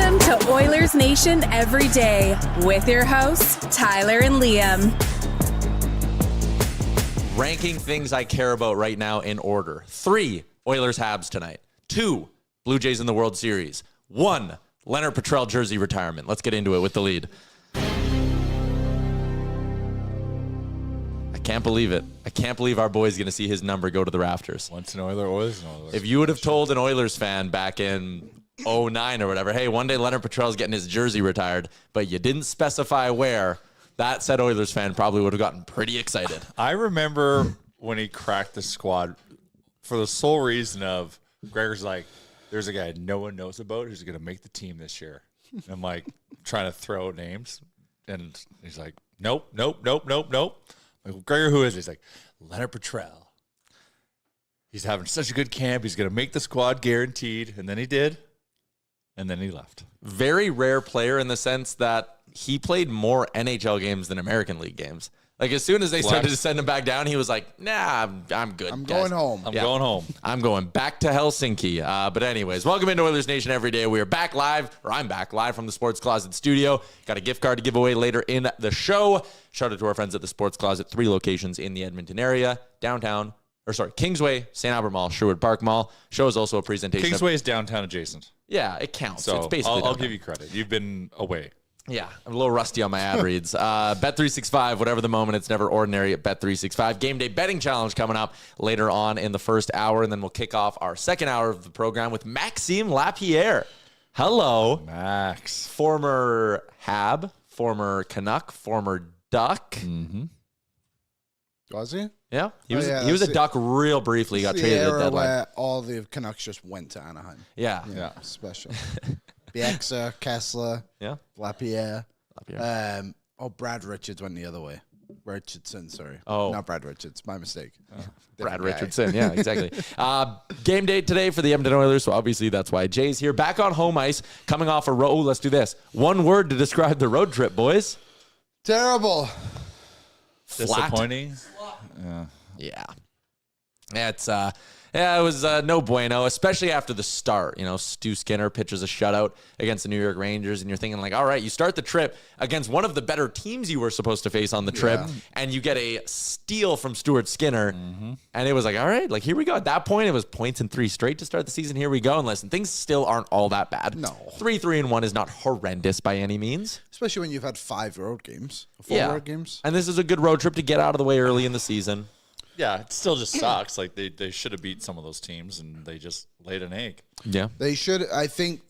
Welcome to Oilers Nation Everyday with your hosts, Tyler and Liam. Ranking things I care about right now in order. 3, Oilers Habs tonight. 2, Blue Jays in the World Series. 1, Leonard Petrell jersey retirement. Let's get into it with the lead. I can't believe it. I can't believe our boy's going to see his number go to the rafters. Once an Oiler, always an Oiler. If you would have told an Oilers fan back in 2009 or whatever, hey, one day Leonard Petrell's getting his jersey retired, but you didn't specify where, that said Oilers fan probably would have gotten pretty excited. I remember when he cracked the squad for the sole reason of Gregor's like, there's a guy no one knows about who's going to make the team this year. And I'm like, trying to throw out names. And he's like, nope. I'm like, well, Gregor, who is he? He's like, Leonard Petrell. He's having such a good camp. He's going to make the squad guaranteed. And then he did. And then he left. Very rare player in the sense that he played more NHL games than American League games. Like, as soon as they started to send him back down, he was like, nah, I'm good. I'm going home. I'm going home. I'm going back to Helsinki. But anyways, welcome into Oilers Nation Everyday. We are back live, or I'm back live from the Sports Closet studio. Got a gift card to give away later in the show. Shout out to our friends at the Sports Closet, 3 locations in the Edmonton area, Kingsway, St. Albert Mall, Sherwood Park Mall. Show is also a presentation. Kingsway is downtown adjacent. Yeah, it counts. So it's basically I'll give you credit. You've been away. Yeah, I'm a little rusty on my ad reads. Bet365, whatever the moment, it's never ordinary at Bet365. Game Day Betting Challenge coming up later on in the first hour, and then we'll kick off our second hour of the program with Maxim Lapierre. Hello. Max. Former Hab, former Canuck, former Duck. Mm-hmm. Was he? Yeah, he was a Duck real briefly. He got traded at deadline. Where all the Canucks just went to Anaheim. Yeah. Special. Bieksa, Kessler, Lapierre. Brad Richards went the other way. Richardson, sorry. Oh. Not Brad Richards. My mistake. Brad Richardson, yeah, exactly. Game day today for the Edmonton Oilers, so obviously that's why Jay's here. Back on home ice, coming off a road. Let's do this. One word to describe the road trip, boys. Terrible. Disappointing. Yeah. It was no bueno, especially after the start. You know, Stu Skinner pitches a shutout against the New York Rangers, and you're thinking like, all right, you start the trip against one of the better teams you were supposed to face on the trip, and you get a steal from Stuart Skinner, and it was like, all right, like here we go. At that point, it was points in 3 straight to start the season. Here we go. And listen, things still aren't all that bad. No. 3-3-1 is not horrendous by any means. Especially when you've had 5 road games, 4 road games. And this is a good road trip to get out of the way early in the season. Yeah, it still just sucks. Like they should have beat some of those teams, and they just laid an egg. Yeah, they should. I think,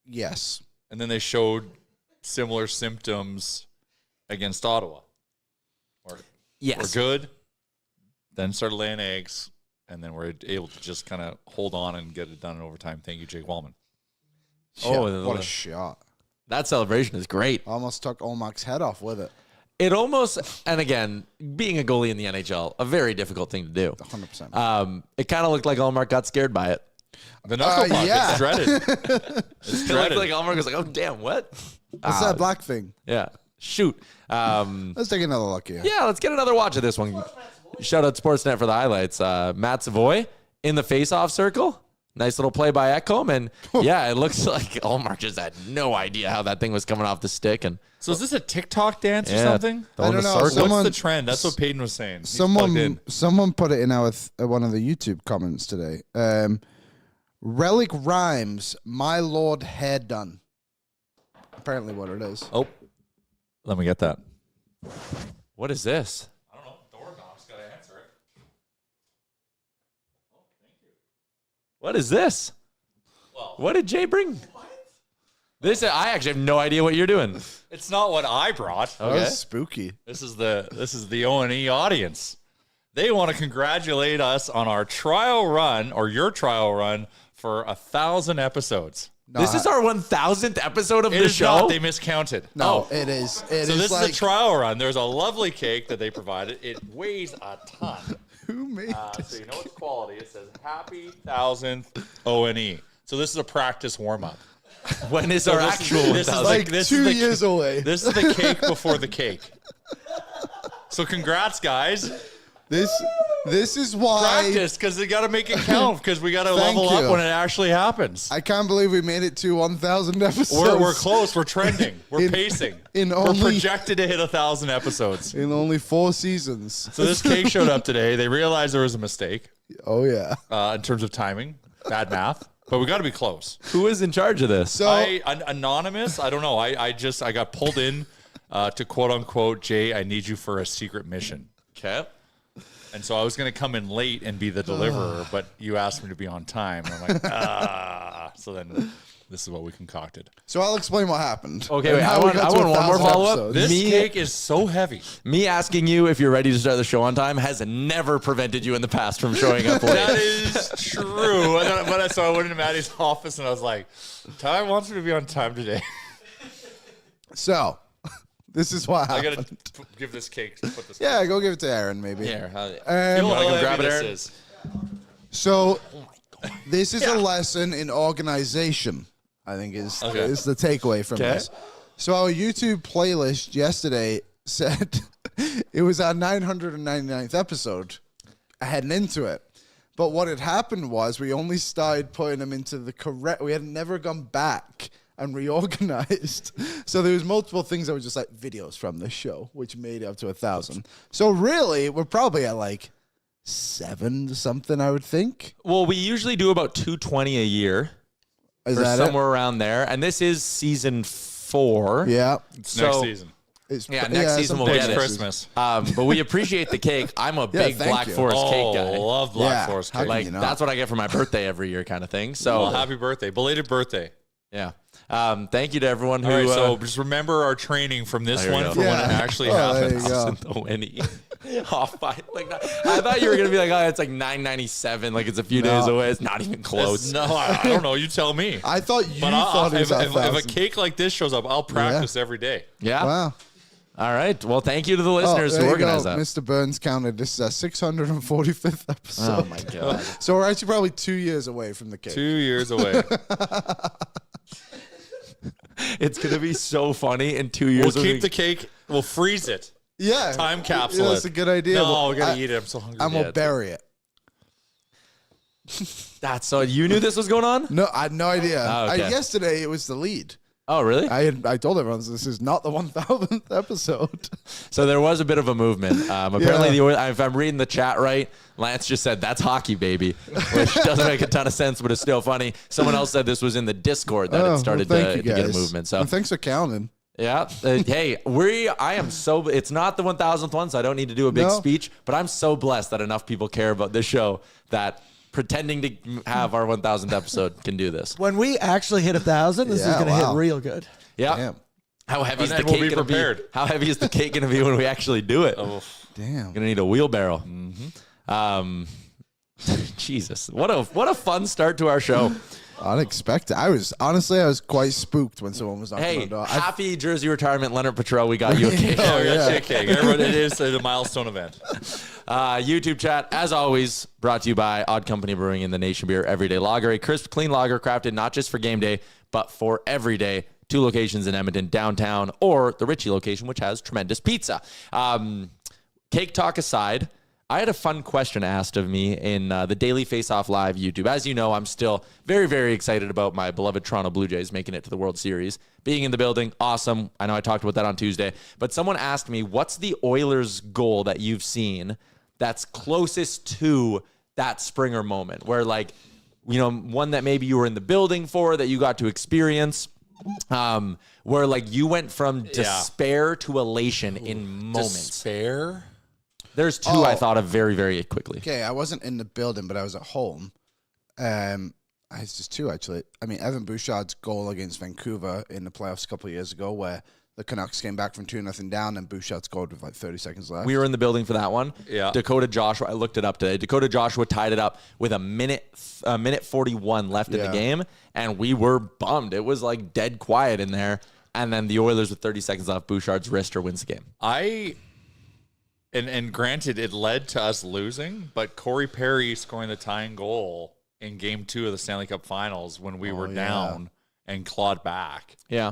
yes. And then they showed similar symptoms against Ottawa. We're good. Then started laying eggs, and then we're able to just kind of hold on and get it done in overtime. Thank you, Jake Wallman. Yeah, what a shot! That celebration is great. Almost took Olmark's head off with it. It almost, and again, being a goalie in the NHL, a very difficult thing to do. 100%. It kind of looked like Allmark got scared by it. The knuckle puck, it's dreaded. It's dreaded. Like Allmark was like, oh, damn, what? What's that black thing? Yeah. Shoot. Let's take another look here. Yeah, let's get another watch of this one. Shout out Sportsnet for the highlights. Matt Savoy in the face-off circle. Nice little play by Ekholm. And yeah, it looks like Allmark just had no idea how that thing was coming off the stick. And so is this a TikTok dance or something? I don't know. What's the trend? That's what Peyton was saying. Someone put it in one of the YouTube comments today. Relic Rhymes, My Lord Hair Done. Apparently what it is. Oh, let me get that. what is this? I don't know. Doorknob's got to answer it. Oh, thank you. What is this? Well, what did Jay bring? This I actually have no idea what you're doing. It's not what I brought. Okay. That was spooky. This is the O&E audience. They want to congratulate us on our trial run, or your trial run, for 1,000 episodes. No, this is our 1,000th episode of the show? Not, they miscounted. No, it is. So this is a trial run. There's a lovely cake that they provided. It weighs a ton. Who made this? So you know it's quality. It says Happy 1,000th O&E. So this is a practice warm-up. When is our actual 1,000? This is like 2 years away. This is the cake before the cake. So congrats, guys. This This is why Practice, because they got to make it count, because we got to Thank level you. up when it actually happens. I can't believe we made it to 1,000 episodes. We're close. We're trending. We're pacing. We're projected to hit 1,000 episodes. in only 4 seasons. So this cake showed up today. They realized there was a mistake Oh yeah. in terms of timing, bad math, but we got to be close. Who is in charge of this? So Anonymous. I don't know. I got pulled in to quote unquote, Jay, I need you for a secret mission. Okay. And so I was going to come in late and be the deliverer, but you asked me to be on time. And I'm like, So then this is what we concocted. So I'll explain what happened. Okay, and wait, how I we want got to one more 1,000 follow-up. episodes. This Me- cake is so heavy. Me asking you if you're ready to start the show on time has never prevented you in the past from showing up That late. is true. So I went into Maddie's office and I was like, Ty wants me to be on time today. So this is what I happened. got to give this cake. Put this Yeah, go give it to Aaron maybe. Here, Feel wanna how come heavy grab it, this Aaron? is. So this is a lesson in organization, I think is the takeaway from Okay. this. So our YouTube playlist yesterday said it was our 999th episode heading into it. But what had happened was we only started putting them into the correct, we had never gone back and reorganized. So there was multiple things that were just like videos from this show, which made it up to 1,000. So really, we're probably at like 7 something, I would think. Well, we usually do about 220 a year, Is or that somewhere around there, and this is season 4. it? Yeah. It's So- next season. It's, Next season we'll Next get it. Christmas. But we appreciate the cake. I'm a big thank Black you. Forest cake guy. Love Black Yeah. Forest How cake. can Like you not? that's what I get for my birthday every year, kind of thing. So Well, happy birthday. Belated birthday. yeah. Thank you to everyone who. All right, so just remember our training from this There we one go. for when Yeah. it actually Oh, there happens. you go. the Winnie off by like I thought you were gonna be like, oh, it's like 997, like it's a few days away. It's not even close. No, I don't know. You tell me. I thought you But thought it was if a 1,000. cake like this shows up, I'll practice every day. Yeah. Wow. All right. Well, thank you to the listeners there who you organized go. that. Mr. Burns counted. This is our 645th episode. Oh my god. So we're actually probably 2 years away from the cake. 2 years away. It's gonna be so funny in 2 We'll years. keep the cake. We'll freeze it. Yeah. Time capsule. Yeah, that's it. a good idea. No, but we gotta I- eat it. I'm so hungry. I'm going to bury it. That's so you knew this was going on? No, I had no idea. Oh, okay. Yesterday, it was the lead. Oh, really? I told everyone this is not the 1,000th episode. So there was a bit of a movement. Apparently, if I'm reading the chat right, Lance just said, that's hockey, baby, which doesn't make a ton of sense, but it's still funny. Someone else said this was in the Discord that it started to get a movement. So And thanks for counting. yeah. Hey, it's not the 1,000th one, so I don't need to do a big No. speech, but I'm so blessed that enough people care about this show that pretending to have our 1,000th episode can do this. When we actually hit 1,000, this is Yeah, going to wow. hit real good. Yeah. Damn. How heavy is And the we'll cake be going to be? prepared. How heavy is the cake going to be when we actually do it? Damn. Gonna need a wheelbarrow. Jesus, what a fun start to our show. Unexpected. I was quite spooked when someone was knocking on Hey, the door. happy jersey retirement, Leonard Petrell. We got you a cake. Oh, yeah. yeah, cake. Everyone, it is a milestone event. YouTube chat, as always, brought to you by Odd Company Brewing and the Nation Beer Everyday Lager, a crisp, clean lager crafted not just for game day, but for every day. 2 locations in Edmonton, downtown, or the Ritchie location, which has tremendous pizza. Cake talk aside, I had a fun question asked of me in the Daily Face-Off Live YouTube. As you know, I'm still very, very excited about my beloved Toronto Blue Jays making it to the World Series. Being in the building, awesome. I know I talked about that on Tuesday. But someone asked me, what's the Oilers goal that you've seen that's closest to that Springer moment? Where, like, you know, one that maybe you were in the building for, that you got to experience, where, like, you went from despair to elation in moments. Despair? There's 2 Oh. I thought of very, very quickly. Okay, I wasn't in the building, but I was at home. It's just 2, actually. I mean, Evan Bouchard's goal against Vancouver in the playoffs a couple of years ago, where the Canucks came back from 2-0 down, and Bouchard scored with like 30 seconds left. We were in the building for that one. Yeah. Dakota Joshua, I looked it up today. Dakota Joshua tied it up with a minute 41 left in the Yeah. game, and we were bummed. It was like dead quiet in there. And then the Oilers with 30 seconds left, Bouchard's wrister wins the game. And granted, it led to us losing, but Corey Perry scoring the tying goal in Game 2 of the Stanley Cup Finals when we were down and clawed back. Yeah.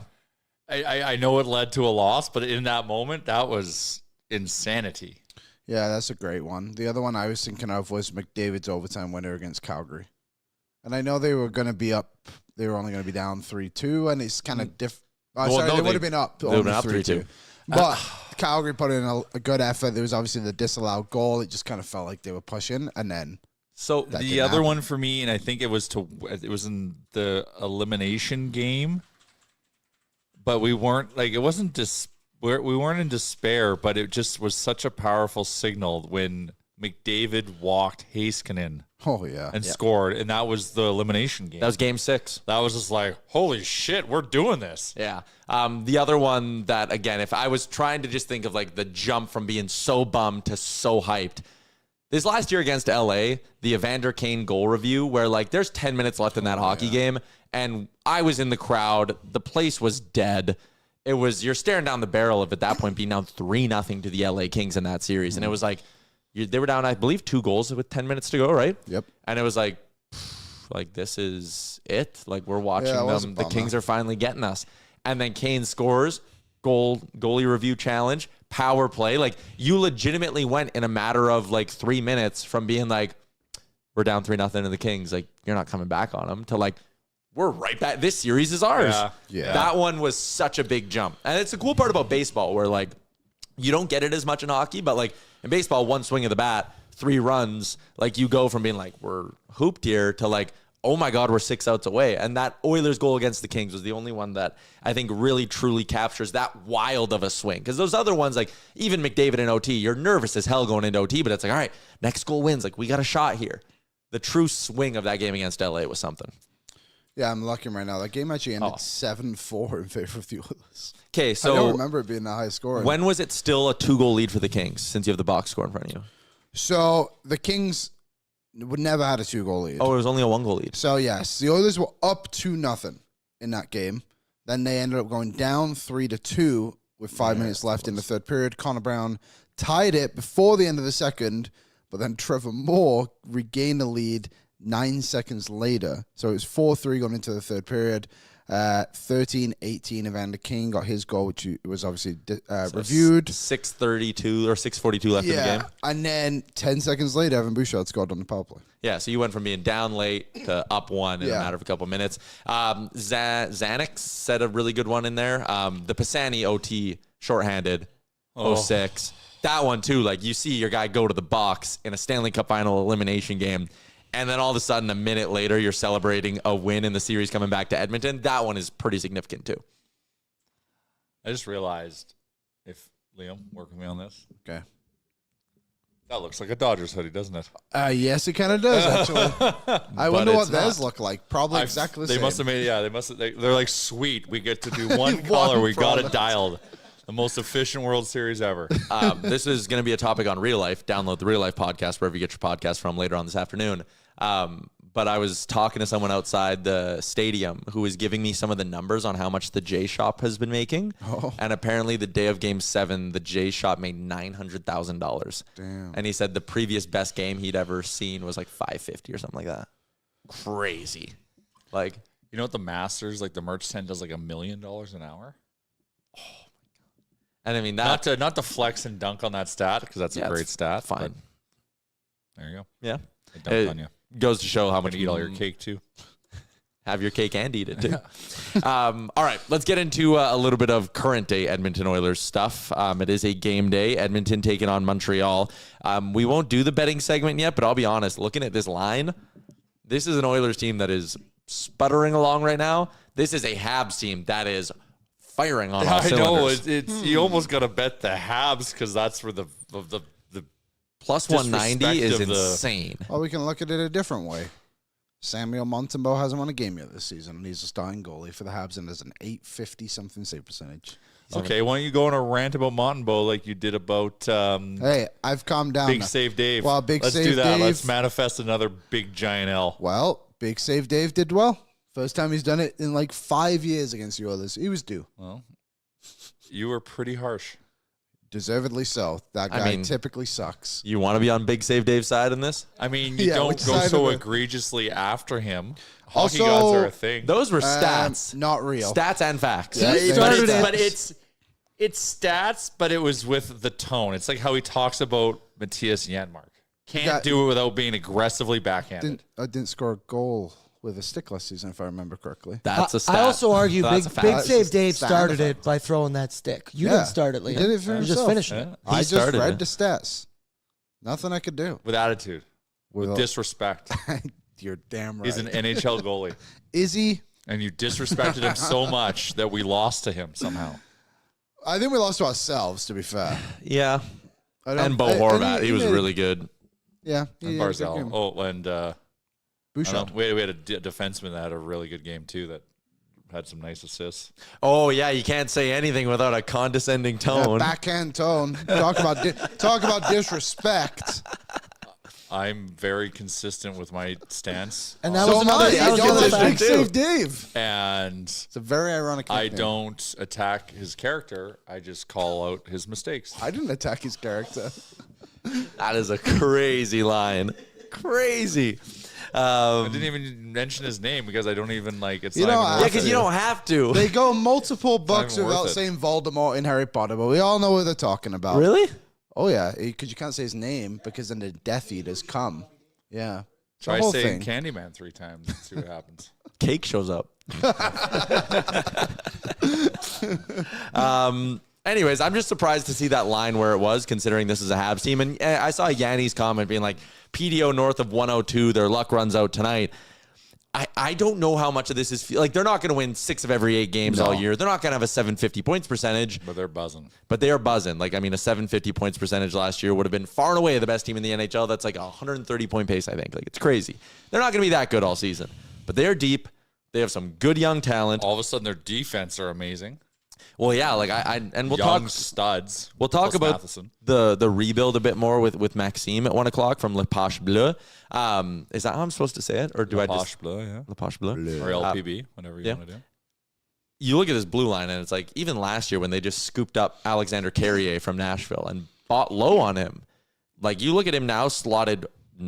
I know it led to a loss, but in that moment, that was insanity. Yeah, that's a great one. The other one I was thinking of was McDavid's overtime winner against Calgary. And I know they were going to be up. They were only going to be down 3-2, and it's kind of different. They would have been up. They would have been up 3-2. But Calgary put in a good effort. There was obviously the disallowed goal. It just kind of felt like they were pushing, and then so the other one for me, and I think it was in the elimination game, but we weren't like it wasn't we weren't in despair, but it just was such a powerful signal when McDavid walked Heiskanen. Oh, yeah. And scored, and that was the elimination game. That was game 6. That was just like, holy shit, we're doing this. Yeah. The other one that, again, if I was trying to just think of like the jump from being so bummed to so hyped, this last year against LA, the Evander Kane goal review, where like there's 10 minutes left in that hockey game, and I was in the crowd. The place was dead. It was, you're staring down the barrel of at that point being down 3-0 to the LA Kings in that series. And it was like, they were down, I believe, 2 goals with 10 minutes to go, right? Yep. And it was like this is it. Like, we're watching them. The Kings are finally getting us. And then Kane scores, goalie review challenge, power play. Like, you legitimately went in a matter of, like, 3 minutes from being like, we're down 3-0 to the Kings. Like, you're not coming back on them to, like, we're right back. This series is ours. Yeah. That one was such a big jump. And it's the cool part about baseball where, like, you don't get it as much in hockey, but, like, in baseball, one swing of the bat, 3 runs, like you go from being like, we're hooped here to like, oh my God, we're 6 outs away. And that Oilers goal against the Kings was the only one that I think really truly captures that wild of a swing. Because those other ones, like even McDavid in OT, you're nervous as hell going into OT, but it's like, all right, next goal wins. Like we got a shot here. The true swing of that game against LA was something. Yeah, I'm looking right now. That game actually ended 7-4 in favor of the Oilers. Okay, so I don't remember it being that high score. When was it still a 2-goal lead for the Kings, since you have the box score in front of you? So the Kings would never had a 2-goal lead. Oh, it was only a 1-goal lead. So yes, the Oilers were up 2-0 in that game. Then they ended up going down 3-2 with 5 minutes left in the third period. Connor Brown tied it before the end of the second, but then Trevor Moore regained the lead 9 seconds later. So it was 4-3 going into the third period. 13-18, Evander Kane got his goal, which was obviously reviewed. 6:32 or 6:42 left in the game. And then 10 seconds later, Evan Bouchard scored on the power play. Yeah, so you went from being down late to up 1 in a matter of a couple of minutes. Zanuck said a really good one in there. The Pisani OT shorthanded 06. That one too, like you see your guy go to the box in a Stanley Cup final elimination game, and then all of a sudden, a minute later, you're celebrating a win in the series coming back to Edmonton. That one is pretty significant, too. I just realized, if Liam, work with me on this. Okay. That looks like a Dodgers hoodie, doesn't it? Yes, it kind of does, actually. I wonder what theirs look like. Probably exactly the same. They must have made, they're like, sweet. We get to do one color. We got it dialed. The most efficient World Series ever. This is going to be a topic on Real Life. Download the Real Life podcast wherever you get your podcast from later on this afternoon. But I was talking to someone outside the stadium who was giving me some of the numbers on how much the J Shop has been making. Oh. And apparently the day of Game 7, the J Shop made $900,000. Damn. And he said the previous best game he'd ever seen was like $550 or something like that. Crazy. Like, you know what the Masters, like the merch tent does like $1 million an hour? And I mean, that not to flex and dunk on that stat, because that's a great stat. Fine. There you go. Yeah. I dunked on you. Goes to show how much you eat all your cake too. Have your cake and eat it too. All right, let's get into a little bit of current day Edmonton Oilers stuff. It is a game day. Edmonton taking on Montreal. We won't do the betting segment yet, but I'll be honest, looking at this line, this is an Oilers team that is sputtering along right now. This is a Habs team that is firing on all cylinders. I know. It's you almost got to bet the Habs because that's where the plus 190 is insane. Well, we can look at it a different way. Samuel Montembeault hasn't won a game yet this season, and he's a starting goalie for the Habs, and there's an 850-something save percentage. Okay, why don't you go on a rant about Montembeault like you did about hey, I've calmed down. Big Save Dave. Well, Let's do that. Let's manifest another big giant L. Well, Big Save Dave did well. First time he's done it in like 5 years against the Oilers. He was due. Well, you were pretty harsh. Deservedly so. That guy typically sucks. You want to be on Big Save Dave's side in this? I mean, you don't go so egregiously after him. Hockey gods are a thing. Those were stats. Not real. Stats and facts. Yeah, He started it. But it's It's stats, but it was with the tone. It's like how he talks about Matthias Janmark. Can't do it without being aggressively backhanded. Didn't score a goal with a stick last season, if I remember correctly. That's a stat. I also argue That's a Big fact. Save Dave Stat. started it by throwing that stick. You didn't start it, Liam. He did it for You just himself. finished it. Yeah. I just started read it. the stats. Nothing I could do. With attitude. With disrespect. You're damn right. He's an NHL goalie. Is he? And you disrespected him so much that we lost to him somehow. I think we lost to ourselves, to be fair. Yeah. And Bo I- Horvat, he was did- really good. Yeah. And He had a good Barzal. game. Oh, and I don't Bouchard. know, we had a defenseman that had a really good game too that had some nice assists. Oh, yeah, you can't say anything without a condescending That tone. backhand tone. Talk about disrespect. I'm very consistent with my stance. And that So was another. am I. That was I another don't fact. Big Save Dave. And It's a very ironic I nickname. don't attack his character. I just call out his mistakes. I didn't attack his character. That is a crazy line. Crazy. I didn't even mention his name because I don't even like. It's You not know, even Yeah, worth because it. you don't have to. They go multiple bucks even worth without it. saying Voldemort in Harry Potter, but we all know what they're talking about. Really? Oh, yeah, because you can't say his name because then the Death Eaters come. Yeah. It's the Try whole saying thing. Candyman 3 times and see what happens. Cake shows up. Anyways, I'm just surprised to see that line where it was, considering this is a Habs team. And I saw Yanni's comment being like, PDO north of 102, their luck runs out tonight. I don't know how much of this is like they're not going to win 6 of every 8 games all year. They're not going to have a 750 points percentage, But they're buzzing. but they are buzzing. Like, I mean, a 750 points percentage last year would have been far and away the best team in the NHL. That's like a 130 point pace, I think. Like, it's crazy. They're not going to be that good all season, but they are deep. They have some good young talent. All of a sudden, their defense are amazing. Well, yeah, like and we'll Young talk. studs. We'll talk Plus about Matheson. the rebuild a bit more with Maxime at 1 o'clock from Le Poche Bleu. Is that how I'm supposed to say it, or do I just Posh Bleu, yeah. Le Poche Bleu? Or LPB, whatever you yeah. want to do. You look at this blue line, and it's like even last year when they just scooped up Alexander Carrier from Nashville and bought low on him. Like, you look at him now slotted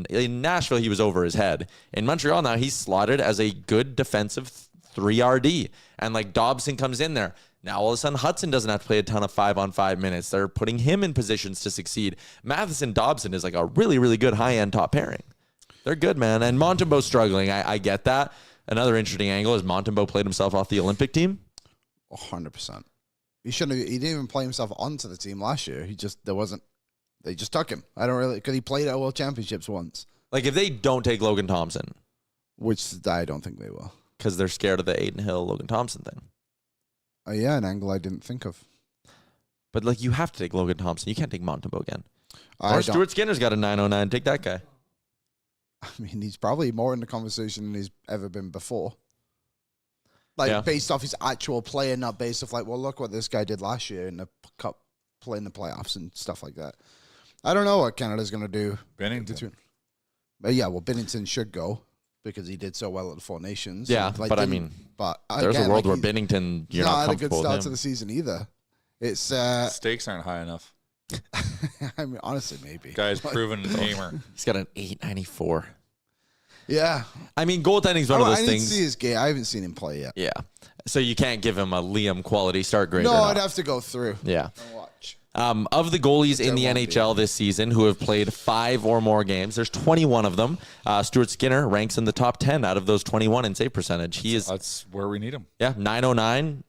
in Nashville, he was over his head. In Montreal now, he's slotted as a good defensive 3RD, and like Dobson comes in there. Now, all of a sudden, Hudson doesn't have to play a ton of 5-on-5 minutes. They're putting him in positions to succeed. Matheson Dobson is like a really, really good high-end top pairing. They're good, man. And Montembeault struggling. I get that. Another interesting angle is Montembeault played himself off the Olympic team. 100%. He shouldn't have, he didn't even play himself onto the team last year. They just took him. I don't really, because he played at World Championships once, Like, if they don't take Logan Thompson, which I don't think they will. because they're scared of the Aiden Hill, Logan Thompson thing. Yeah, an angle I didn't think of. But, like, you have to take Logan Thompson. You can't take Montembeault again. I Or don't- Stuart Skinner's got a 909. Take that guy. I mean, he's probably more in the conversation than he's ever been before. Like, Yeah. based off his actual play and not based off, like, well, look what this guy did last year in the cup, playing the playoffs and stuff like that. I don't know what Canada's going to do. Bennington. But yeah, well, Bennington should go because he did so well at the Four Nations. Yeah, And, like, but I didn't- mean, but There's again, a world like, where he's Bennington, you're not not had a good comfortable start with to him. the season either. It's, Stakes aren't high enough. I mean, honestly, maybe. Guy's proven an aimer. He's got an 894. Yeah. I mean, goaltending's one of I those didn't things. see his game. I haven't seen him play yet. Yeah. So you can't give him a Liam quality start grade. No, or not. I'd have to go through Yeah. and watch. Of the goalies in the won't be. NHL this season who have played 5 or more games, there's 21 of them. Stuart Skinner ranks in the top 10 out of those 21 in save percentage. He is, That's where we need him. 909,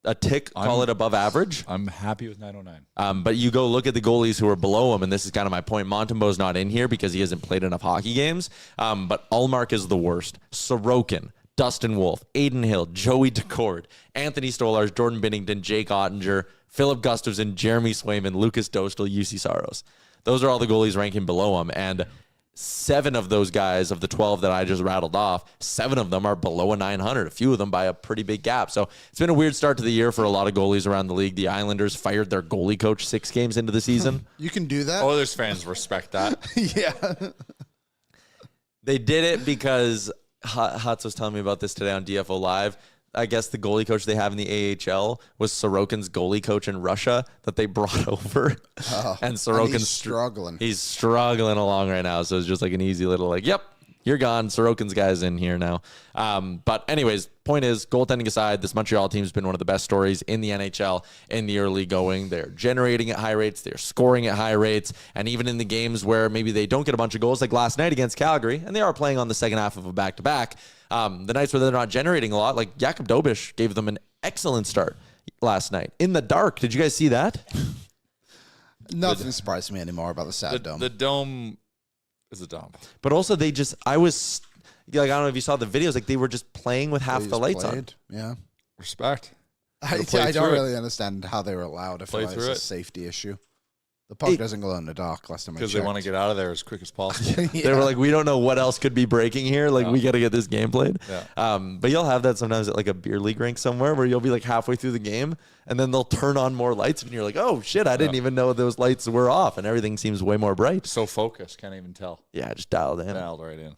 a tick, call it above average. I'm happy with 909. But you go look at the goalies who are below him, and this is kind of my point. Montembeault's not in here because he hasn't played enough hockey games. But Ullmark is the worst. Sorokin, Dustin Wolf, Aiden Hill, Joey Decord, Anthony Stolarz, Jordan Binnington, Jake Ottinger, Philip Gustafson, Jeremy Swayman, Lucas Dostal, UC Saros. Those are all the goalies ranking below him. And 7 of those guys, of the 12 that I just rattled off, 7 of them are below a 900, a few of them by a pretty big gap. So it's been a weird start to the year for a lot of goalies around the league. The Islanders fired their goalie coach 6 games into the season. You can do that? Oilers fans respect that. Yeah. They did it because Hutz was telling me about this today on DFO Live. I guess the goalie coach they have in the AHL was Sorokin's goalie coach in Russia that they brought over. And Sorokin's he's struggling. He's struggling along right now. So it's just like an easy little, like, yep, You're gone. Sorokin's guy's in here now. But anyways, point is, goaltending aside, this Montreal team's been one of the best stories in the NHL in the early going. They're generating at high rates. They're scoring at high rates. And even in the games where maybe they don't get a bunch of goals, like last night against Calgary, and they are playing on the second half of a back-to-back, the nights where they're not generating a lot, like Jakub Dobiš gave them an excellent start last night. In the dark. Did you guys see that? Nothing surprised me anymore about the sad dome. The dome is a dome. But also I don't know if you saw the videos, like they were just playing with half They the just lights played. Yeah. Respect. I don't really understand how they were allowed. I feel like it's a safety issue. The puck doesn't go in the dark last time I checked. Because they want to get out of there as quick as possible. They were like, we don't know what else could be breaking here. Like, we got to get this game played. Yeah. But you'll have that sometimes at like a beer league rink somewhere where you'll be like halfway through the game and then they'll turn on more lights and you're like, oh shit, I didn't even know those lights were off and everything seems way more bright. So focused, can't even tell. Yeah, just dialed in. Dialed right in.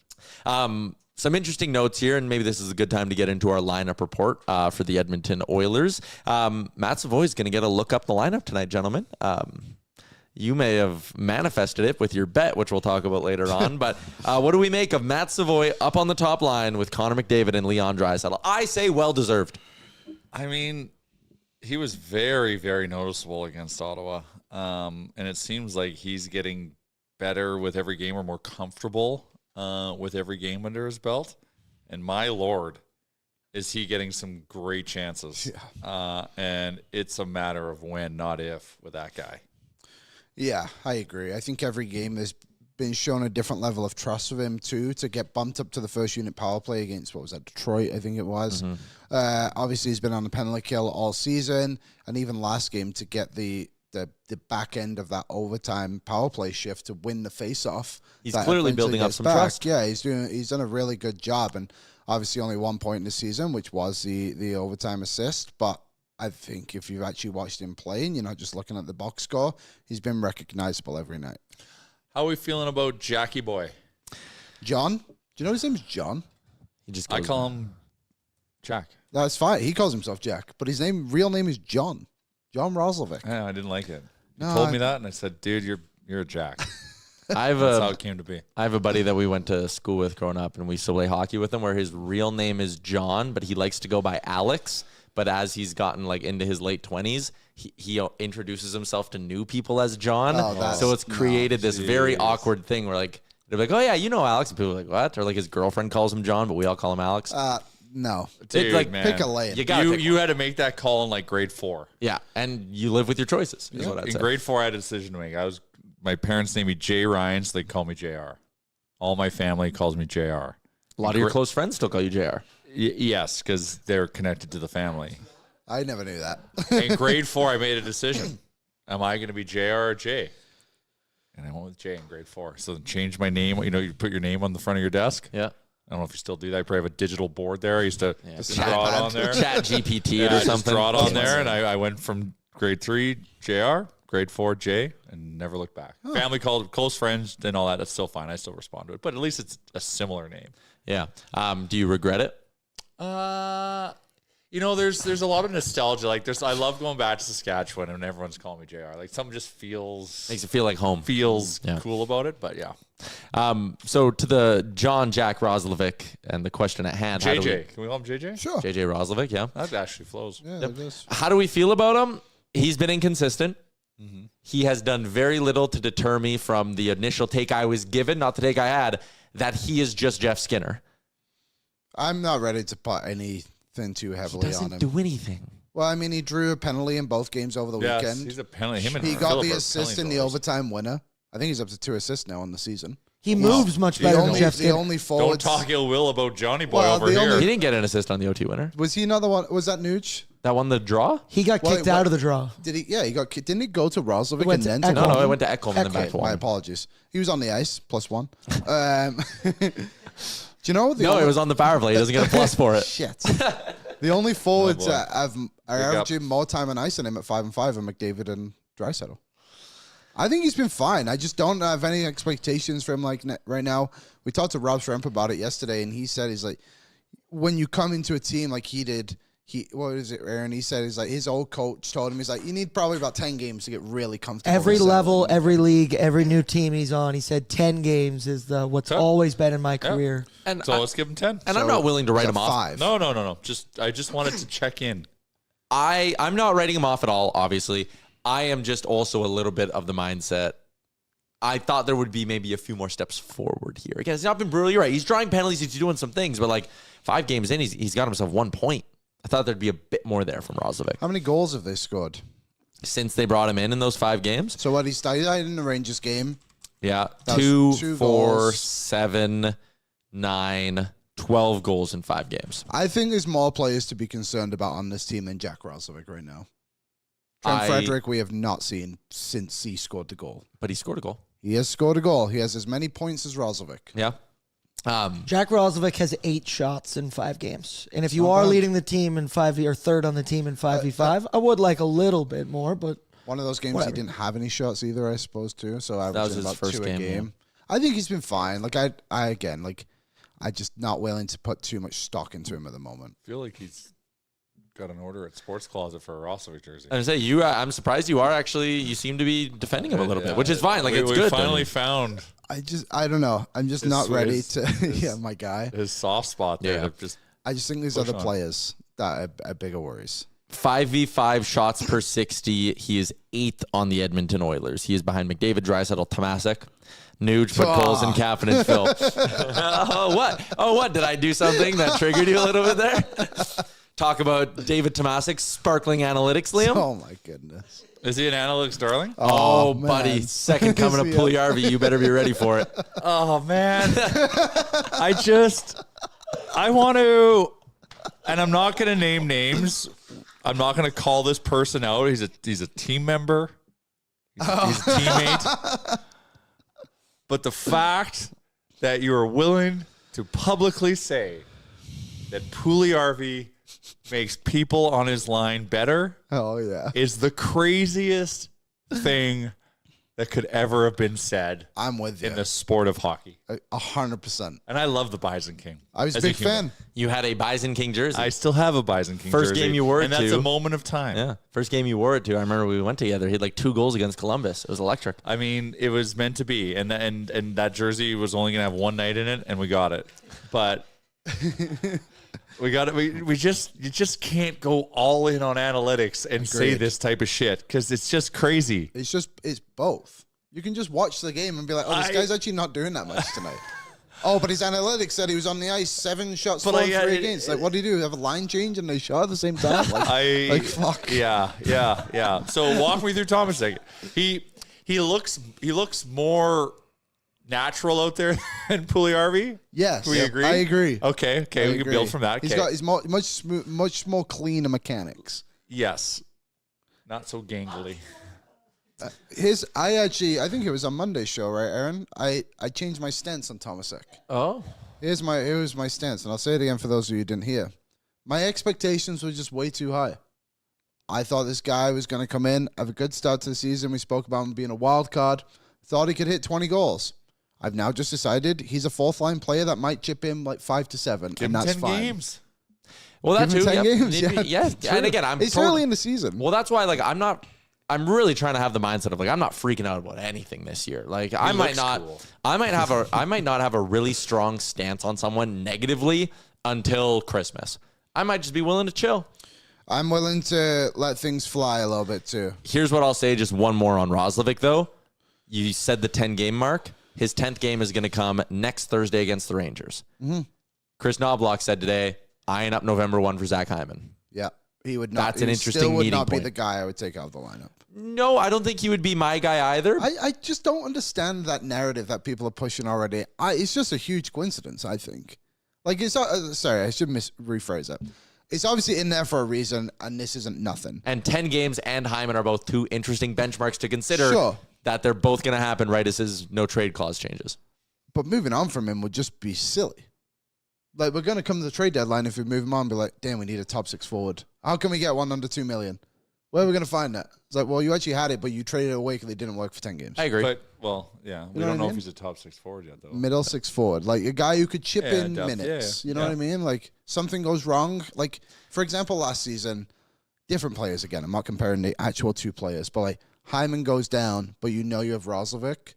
Some interesting notes here, and maybe this is a good time to get into our lineup report for the Edmonton Oilers. Matt Savoy is going to get a look up the lineup tonight, gentlemen. You may have manifested it with your bet, which we'll talk about later on. But what do we make of Matt Savoy up on the top line with Connor McDavid and Leon Draisaitl? I say well-deserved. I mean, he was very, very noticeable against Ottawa. And it seems like he's getting better with every game or more comfortable with every game under his belt. And my Lord, is he getting some great chances. Yeah. And it's a matter of when, not if, with that guy. Yeah, I agree. I think every game there's been shown a different level of trust with him too, to get bumped up to the first unit power play against, what was that, Detroit, I think it was. Obviously, he's been on the penalty kill all season, and even last game to get the back end of that overtime power play shift to win the face-off. He's clearly building up some trust. Yeah, he's done a really good job, and obviously only 1 point in the season, which was the overtime assist, but I think if you've actually watched him play and you're not just looking at the box score, he's been recognizable every night. How are we feeling about Jackie Boy? John? Do you know his name's John? I call him Jack. That's fine. He calls himself Jack, but his real name is John. John Roslovic. Yeah, I didn't like it. No, He told me that, and I said, dude, you're a Jack. That's how it came to be. I have a buddy that we went to school with growing up, and we used to play hockey with him, where his real name is John, but he likes to go by Alex. But as he's gotten like into his late 20s, he introduces himself to new people as John. So it's created this very awkward thing where like they're like, oh yeah, you know Alex, and people are like, what? Or like his girlfriend calls him John, but we all call him Alex. No. Dude, like, man. Pick a lane. You had to make that call in like grade 4. Yeah, and you live with your choices. Is what I'd In say. grade 4, I had a decision to make. My parents named me Jay Ryan, so they call me JR. All my family calls me JR. A lot of your close friends still call you JR. Yes, because they're connected to the family. I never knew that. In grade 4, I made a decision. Am I going to be JR or J? And I went with J in grade 4. So then change my name. You put your name on the front of your desk. Yeah. I don't know if you still do that. I probably have a digital board there. I used to just draw it on there. Chat GPT it or something. Just draw it on there. And I went from grade 3, JR, grade 4, J, and never looked back. Family called, close friends, and all that. That's still fine. I still respond to it. But at least it's a similar name. Yeah. Do you regret it? There's a lot of nostalgia. Like I love going back to Saskatchewan and everyone's calling me JR. Like something just Makes it feel like home. Feels cool about it, but yeah. So to the John Jack Roslovic and the question at hand. JJ. Can we call him JJ? Sure. JJ Roslovic, yeah. That actually flows. Yeah, it is. How do we feel about him? He's been inconsistent. Mm-hmm. He has done very little to deter me from the initial take I was given, not the take I had, that he is just Jeff Skinner. I'm not ready to put anything too heavily on him. Doesn't do anything. Well, I mean, he drew a penalty in both games over the weekend. He's a penalty. He got the assist in the overtime winner. I think he's up to 2 assists now on the season. He moves much better than Jeff Skinner. The only forwards. Don't talk ill will about Johnny Boy over here. He didn't get an assist on the OT winner. Was he another one? Was that Nuge? That won the draw? He got kicked out of the draw. Did he? Yeah, he got kicked. Didn't he go to Roslovic and then to No, it went to Ekholm and then back to My Wallen. apologies. He was on the ice, +1. Do you know? It was on the power play. He doesn't get a plus for it. Shit. The only forwards are averaging more time on ice than him at 5 and 5 are McDavid and Draisaitl. I think he's been fine. I just don't have any expectations for him like right now. We talked to Rob Schremp about it yesterday, and he said he's like, when you come into a team like he did, what is it, Aaron? He said, he's like, his old coach told him, he's like, you need probably about 10 games to get really comfortable. Every with level, settling. every league, every new team he's on, he said 10 games is what's always been in my career. And So let's give him 10. And I'm not willing to write He's him at off. 5. No. I just wanted to check in. I'm not writing him off at all, obviously. I am just also a little bit of the mindset. I thought there would be maybe a few more steps forward here. Again, it's not been brutal. You're right. He's drawing penalties. He's doing some things. But like 5 games in, he's got himself 1 point. I thought there'd be a bit more there from Roslovic. How many goals have they scored? Since they brought him in those 5 games? So what, he started in the Rangers game. Yeah. That 2, was 2 4, goals. 7, 9, 12 goals in 5 games. I think there's more players to be concerned about on this team than Jack Roslovic right now. Trent Frederick, we have not seen since he scored the goal. But he scored a goal. He has scored a goal. He has as many points as Roslovic. Yeah. Jack Roslovic has 8 shots in 5 games. And if you not are bad. leading the team in 5v or third on the team in 5v5, I would like a little bit more, but One of those games Whatever. he didn't have any shots either, I suppose, too. So I was his about first 2 a game, game. I think he's been fine. Like I just not willing to put too much stock into him at the moment. I feel like he's got an order at Sports Closet for a Roslovic jersey. I was say I'm surprised you seem to be defending him a little bit, which is fine. Like, it's we good. finally found I don't know. I'm just not ready his- to. Yeah, my guy. his soft spot there. Yeah. Just I just think there's Push other on. players that are bigger worries. 5v5 shots per 60. He is 8th on the Edmonton Oilers. He is behind McDavid, Draisaitl, Tomasek, Nuge, Podkolzin, and Kapanen, and Phil. What? Did I do something that triggered you a little bit there? Talk about David Tomasek's sparkling analytics, Liam. Oh my goodness. is he an analytics darling? Oh, man. buddy. Second coming of Yeah. Puljujärvi. You better be ready for it. Oh man, I want to, and I'm not going to name names. I'm not going to call this person out. He's a team member. He's a teammate. But the fact that you are willing to publicly say that Puljujärvi makes people on his line better Oh yeah. is the craziest thing that could ever have been said I'm with you. in the sport of hockey. 100%. And I love the Bison King. I was a as big human. fan. You had a Bison King jersey. I still have a Bison King First jersey, game you wore it and that's to. a moment of time. Yeah. First game you wore it to, I remember we went together. He had like 2 goals against Columbus. It was electric. I mean, it was meant to be, and that jersey was only gonna have one night in it, and we got it. But we got it. You just can't go all in on analytics and say Agreed. this type of shit because it's just crazy. It's both. You can just watch the game and be like, oh, this guy's actually not doing that much tonight. Oh, but his analytics said he was on the ice 7 shots for 3 games. Like, what do you do? Have a line change and they shot at the same time? Like, fuck. Yeah. So walk me through Thomas a second. He looks more natural out there than Puljujärvi. Yes. Do we agree? I agree. Okay. I We can agree. build from that. He's Okay. got his much more cleaner mechanics. Yes. Not so gangly. I think it was on Monday's show, right, Aaron? I changed my stance on Tomasek. Oh. Here's my stance, and I'll say it again for those of you who didn't hear. My expectations were just way too high. I thought this guy was going to come in, have a good start to the season. We spoke about him being a wild card. Thought he could hit 20 goals. I've now just decided he's a 4th-line player that might chip in like 5 to 7, Give and him that's 10 fine. games. Well, that Give too. him 10 games, Maybe- yeah. yeah. And again, It's early in the season. Well, that's why, like, I'm really trying to have the mindset of like I'm not freaking out about anything this year. Like I might not have a really strong stance on someone negatively until Christmas. I might just be willing to chill. I'm willing to let things fly a little bit too. Here's what I'll say, just one more on Roslovic though. You said the 10 game mark. His 10th game is going to come next Thursday against the Rangers. Mm-hmm. Chris Knobloch said today, eyeing up November 1 for Zach Hyman. Yeah, he would not. That's an he interesting still would meeting not be point. the guy I would take out of the lineup. No, I don't think he would be my guy either. I just don't understand that narrative that people are pushing already. It's just a huge coincidence, I think. Like, it's sorry, I should rephrase that. It's obviously in there for a reason, and this isn't nothing. And 10 games and Hyman are both 2 interesting benchmarks to consider. Sure. That they're both going to happen right as his no trade clause changes. But moving on from him would just be silly. Like, we're going to come to the trade deadline if we move him on and be like, damn, we need a top 6 forward. How can we get one under $2 million? Where are we going to find that? It's like, well, you actually had it, but you traded it away because it didn't work for 10 games. I agree. But, well, yeah. We know don't what I know if mean? he's a top 6 forward yet, though. Middle 6 forward. Like a guy who could chip in depth, minutes. yeah. You know what I mean? Like something goes wrong. Like, for example, last season, different players again. I'm not comparing the actual two players, but like Hyman goes down, but you know you have Roslovic.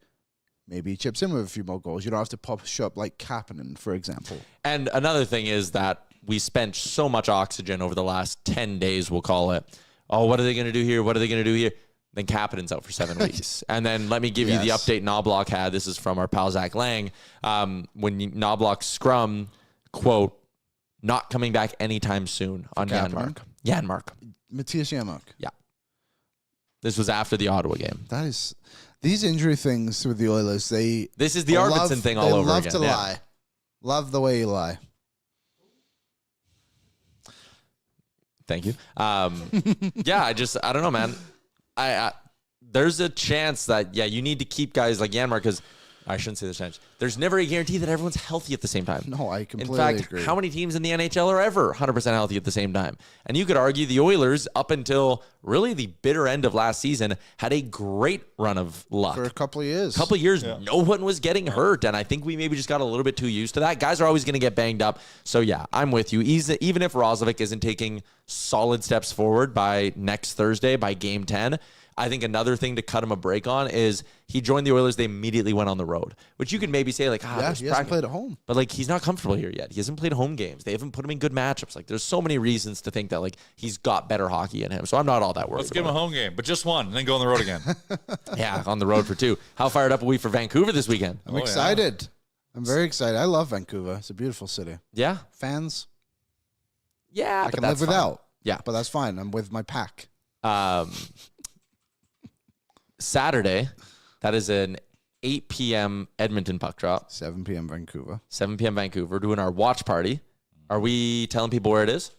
Maybe he chips in with a few more goals. You don't have to push up like Kapanen, for example. And another thing is that we spent so much oxygen over the last 10 days, we'll call it. Oh, what are they going to do here? What are they going to do here? Then Kapanen's out for 7 weeks. And then let me give you the update Knobloch had. This is from our pal Zach Lang. When Knobloch scrum, quote, not coming back anytime soon on Kapanen? Janmark. Matthias Janmark. Yeah. This was after the Ottawa game. That is... These injury things with the Oilers, This is the Arvidsson thing all over again. They love to lie. Love the way you lie. Thank you. Yeah, I don't know, man. There's a chance that, you need to keep guys like Janmark because I shouldn't say there's a chance. There's never a guarantee that everyone's healthy at the same time. No, I completely agree. How many teams in the NHL are ever 100% healthy at the same time? And you could argue the Oilers, up until really the bitter end of last season, had a great run of luck. For a couple of years. No one was getting hurt, and I think we maybe just got a little bit too used to that. Guys are always going to get banged up. So, yeah, I'm with you. Even if Roslovic isn't taking solid steps forward by next Thursday, by Game 10, I think another thing to cut him a break on is he joined the Oilers. They immediately went on the road, which you could maybe say like, he hasn't played at home. But like, he's not comfortable here yet. He hasn't played home games. They haven't put him in good matchups. Like, there's so many reasons to think that like he's got better hockey in him. So I'm not all that worried. Let's give him a home game, but just one, and then go on the road again. Yeah, on the road for 2. How fired up are we for Vancouver this weekend? I'm excited. Yeah. I'm very excited. I love Vancouver. It's a beautiful city. Yeah. Fans. Yeah, I can live without. Yeah, but that's fine. I'm with my pack. Saturday, that is an 8 p.m. Edmonton puck drop. 7 p.m. Vancouver. 7 p.m. Vancouver. Doing our watch party. Are we telling people where it is?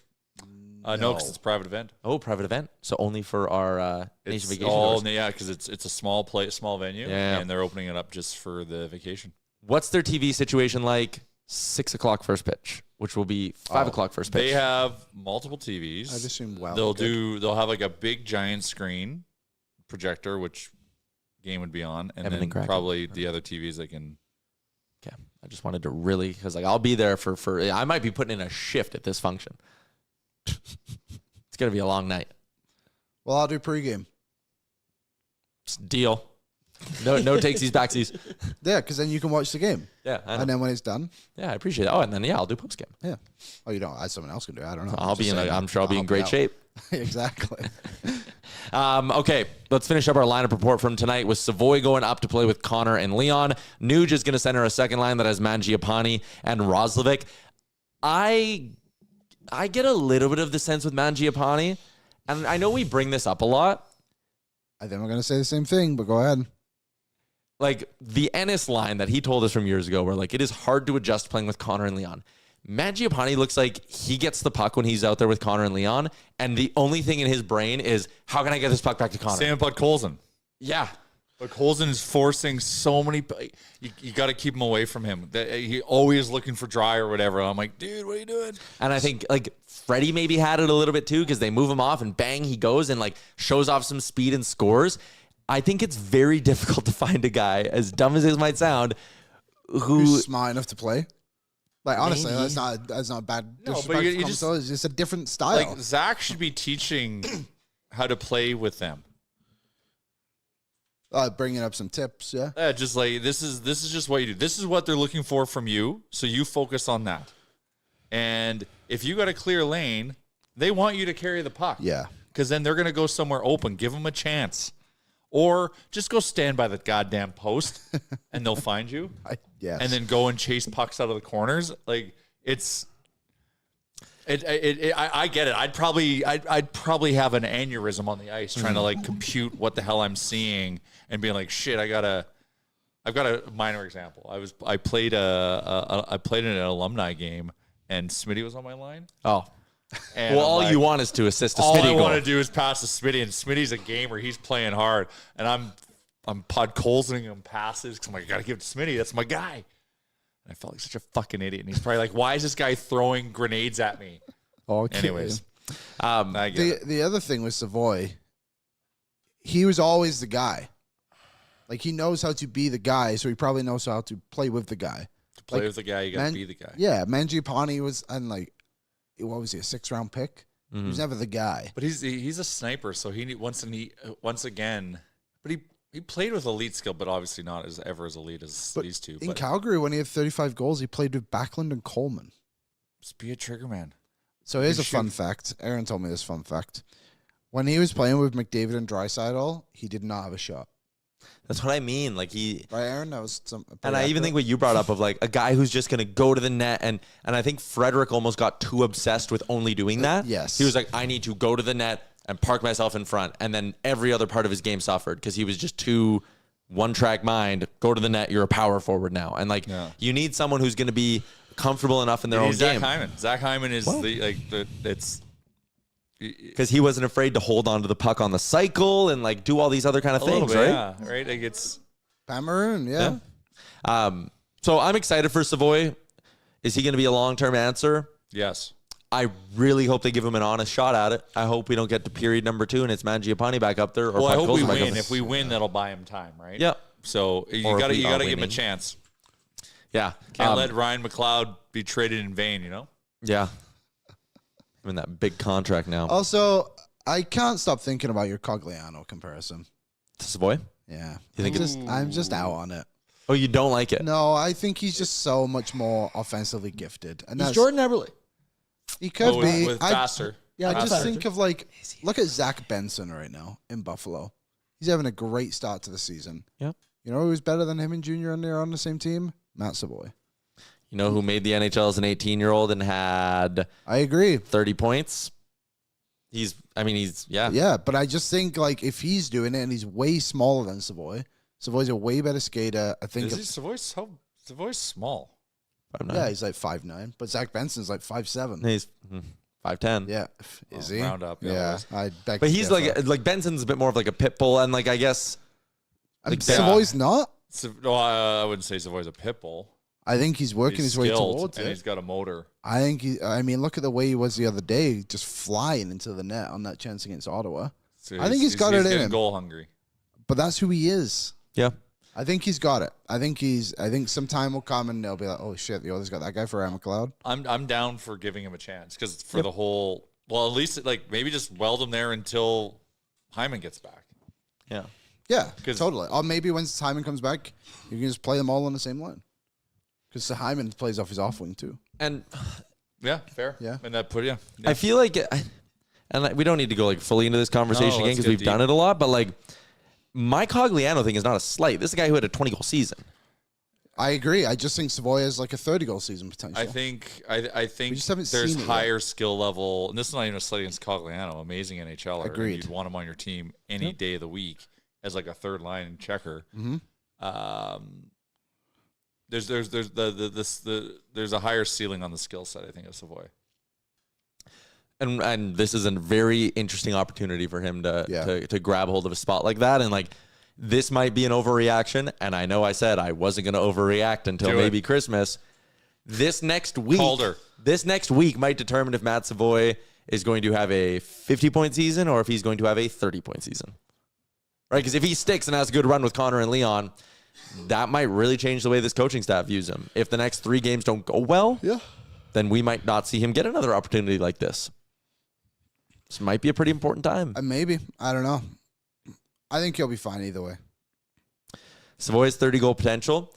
No, because it's a private event. Oh, private event. So only for our Nation Vacation. Yeah, because it's a small venue, and they're opening it up just for the vacation. What's their TV situation like? 6 o'clock first pitch, which will be 5 o'clock first pitch. They have multiple TVs. I'd assume they'll have like a big giant screen projector, which game would be on, and then probably the other TVs they can. Okay, I just wanted to really, because like I'll be there for I might be putting in a shift at this function. It's gonna be a long night. Well, I'll do pregame. Deal. No takesies, backsies. Yeah, because then you can watch the game. Yeah, I know. And then when it's done. Yeah, I appreciate that. Oh, and then I'll do postgame. Yeah. Oh, you don't. Someone else can do it. I don't know. I'm sure I'll be in great shape. Exactly. Okay, let's finish up our lineup report from tonight with Savoy going up to play with Connor and Leon. Nuge is going to center a second line that has Mangiapane and Roslovic. I get a little bit of the sense with Mangiapane, and I know we bring this up a lot. I think I'm going to say the same thing, but go ahead. Like the Ennis line that he told us from years ago, where like it is hard to adjust playing with Connor and Leon. Mangiapane looks like he gets the puck when he's out there with Connor and Leon, and the only thing in his brain is, how can I get this puck back to Connor? Same about Colson. Yeah. But Colson is forcing so many. You got to keep him away from him. He always looking for dry or whatever. I'm like, dude, what are you doing? And I think like Freddie maybe had it a little bit too, because they move him off and bang, he goes and like shows off some speed and scores. I think it's very difficult to find a guy, as dumb as it might sound, who's smart enough to play. Like honestly, maybe. that's not bad. No, but it's just a different style. Like Zach should be teaching how to play with them. Bringing up some tips, yeah. Just like this is just what you do. This is what they're looking for from you, so you focus on that. And if you got a clear lane, they want you to carry the puck. Yeah, because then they're gonna go somewhere open. Give them a chance. Or just go stand by the goddamn post, and they'll find you. Yes. And then go and chase pucks out of the corners. Like I get it. I'd probably have an aneurysm on the ice trying to like compute what the hell I'm seeing and being like, shit. I've got a minor example. I played in an alumni game, and Smitty was on my line. Oh. And well, all you want is to assist a Smitty goal. All I want to do is pass to Smitty, and Smitty's a gamer. He's playing hard, and I'm podcolsoning him passes because I'm like, I got to give it to Smitty. That's my guy. And I felt like such a fucking idiot. And he's probably like, why is this guy throwing grenades at me? Okay. Anyways, the other thing with Savoy he was always the guy. Like, he knows how to be the guy, so he probably knows how to play with the guy. To play with the guy, you got to be the guy. Yeah, Mangiapane was, and like, what was he, a 6th-round pick? He was never the guy. But he's a sniper, so once again. But he played with elite skill, but obviously not as elite as these two. In Calgary, when he had 35 goals, he played with Backlund and Coleman. Just be a trigger man. So here's a fun fact. Aaron told me this fun fact. When he was playing with McDavid and Draisaitl, he did not have a shot. That's what I mean. Like Right, Aaron? That was and I even think what you brought up of like a guy who's just going to go to the net. And I think Frederick almost got too obsessed with only doing that. Yes. He was like, I need to go to the net and park myself in front. And then every other part of his game suffered because he was just too one-track mind. Go to the net. You're a power forward now. And like you need someone who's going to be comfortable enough in their own game. Zach Hyman is it's because he wasn't afraid to hold on to the puck on the cycle and like do all these other kind of things, right? Yeah, right. Like it's Maroon, yeah. So I'm excited for Savoy. Is he going to be a long-term answer? Yes. I really hope they give him an honest shot at it. I hope we don't get to period number 2 and it's Mangiapane back up there. Well, I hope we win. If we win, that'll buy him time, right? Yeah. So you got to give him a chance. Yeah. Can't let Ryan McLeod be traded in vain, you know? Yeah. I'm in that big contract now. Also, I can't stop thinking about your Cogliano comparison. To Savoy? Yeah. You think I'm just out on it. Oh, you don't like it? No, I think he's just so much more offensively gifted. And He's Jordan Eberle. He could be. With faster. Yeah, I faster. just think of look at Zach Benson right now in Buffalo. He's having a great start to the season. Yep. You know who's better than him and Junior and they're on the same team? Matt Savoy. You know who made the NHL as an 18-year-old and had I agree. 30 points? Yeah, but I just think if he's doing it and he's way smaller than Savoy. Savoy's a way better skater. I think Savoy's small. 5'9". Yeah, he's like 5'9", but Zach Benson's like 5'7". He's 5'10". Yeah, is he? Round up. Yeah, I beg But to he's differ. like Benson's a bit more of like a pit bull, and like I guess Savoy's not. I wouldn't say Savoy's a pit bull. I think he's working his way towards and it. he's got a motor. I think look at the way he was the other day, just flying into the net on that chance against Ottawa. So I think he's got it in him. Goal hungry. But that's who he is. yeah. I think he's got it. I think some time will come and they'll be like, oh shit, the Oilers got that guy for Ryan McLeod. I'm down for giving him a chance because the whole, well, at least maybe just weld him there until Hyman gets back. Yeah. Yeah, totally. Or maybe when Hyman comes back, you can just play them all on the same line. Because Hyman plays off his off wing too. And yeah, fair. Yeah. And that yeah. I feel like, we don't need to go fully into this conversation again because we've done it a lot, but my Cogliano thing is not a slight. This is a guy who had a 20-goal season. I agree. I just think Savoy has a 30-goal season potential. I think just haven't there's seen it higher skill level, and this is not even a slight against Cogliano. Amazing NHLer. Agreed. You'd want him on your team any day of the week as a third line checker. Mm-hmm. There's a higher ceiling on the skill set, I think, of Savoy. And this is a very interesting opportunity for him to grab hold of a spot like that. And this might be an overreaction. And I know I said I wasn't going to overreact until maybe Christmas. This next week might determine if Matt Savoy is going to have a 50-point season or if he's going to have a 30-point season. Right? Because if he sticks and has a good run with Connor and Leon, that might really change the way this coaching staff views him. If the next 3 games don't go well, then we might not see him get another opportunity like this. This might be a pretty important time. Maybe. I don't know. I think he'll be fine either way. Savoy's 30-goal potential.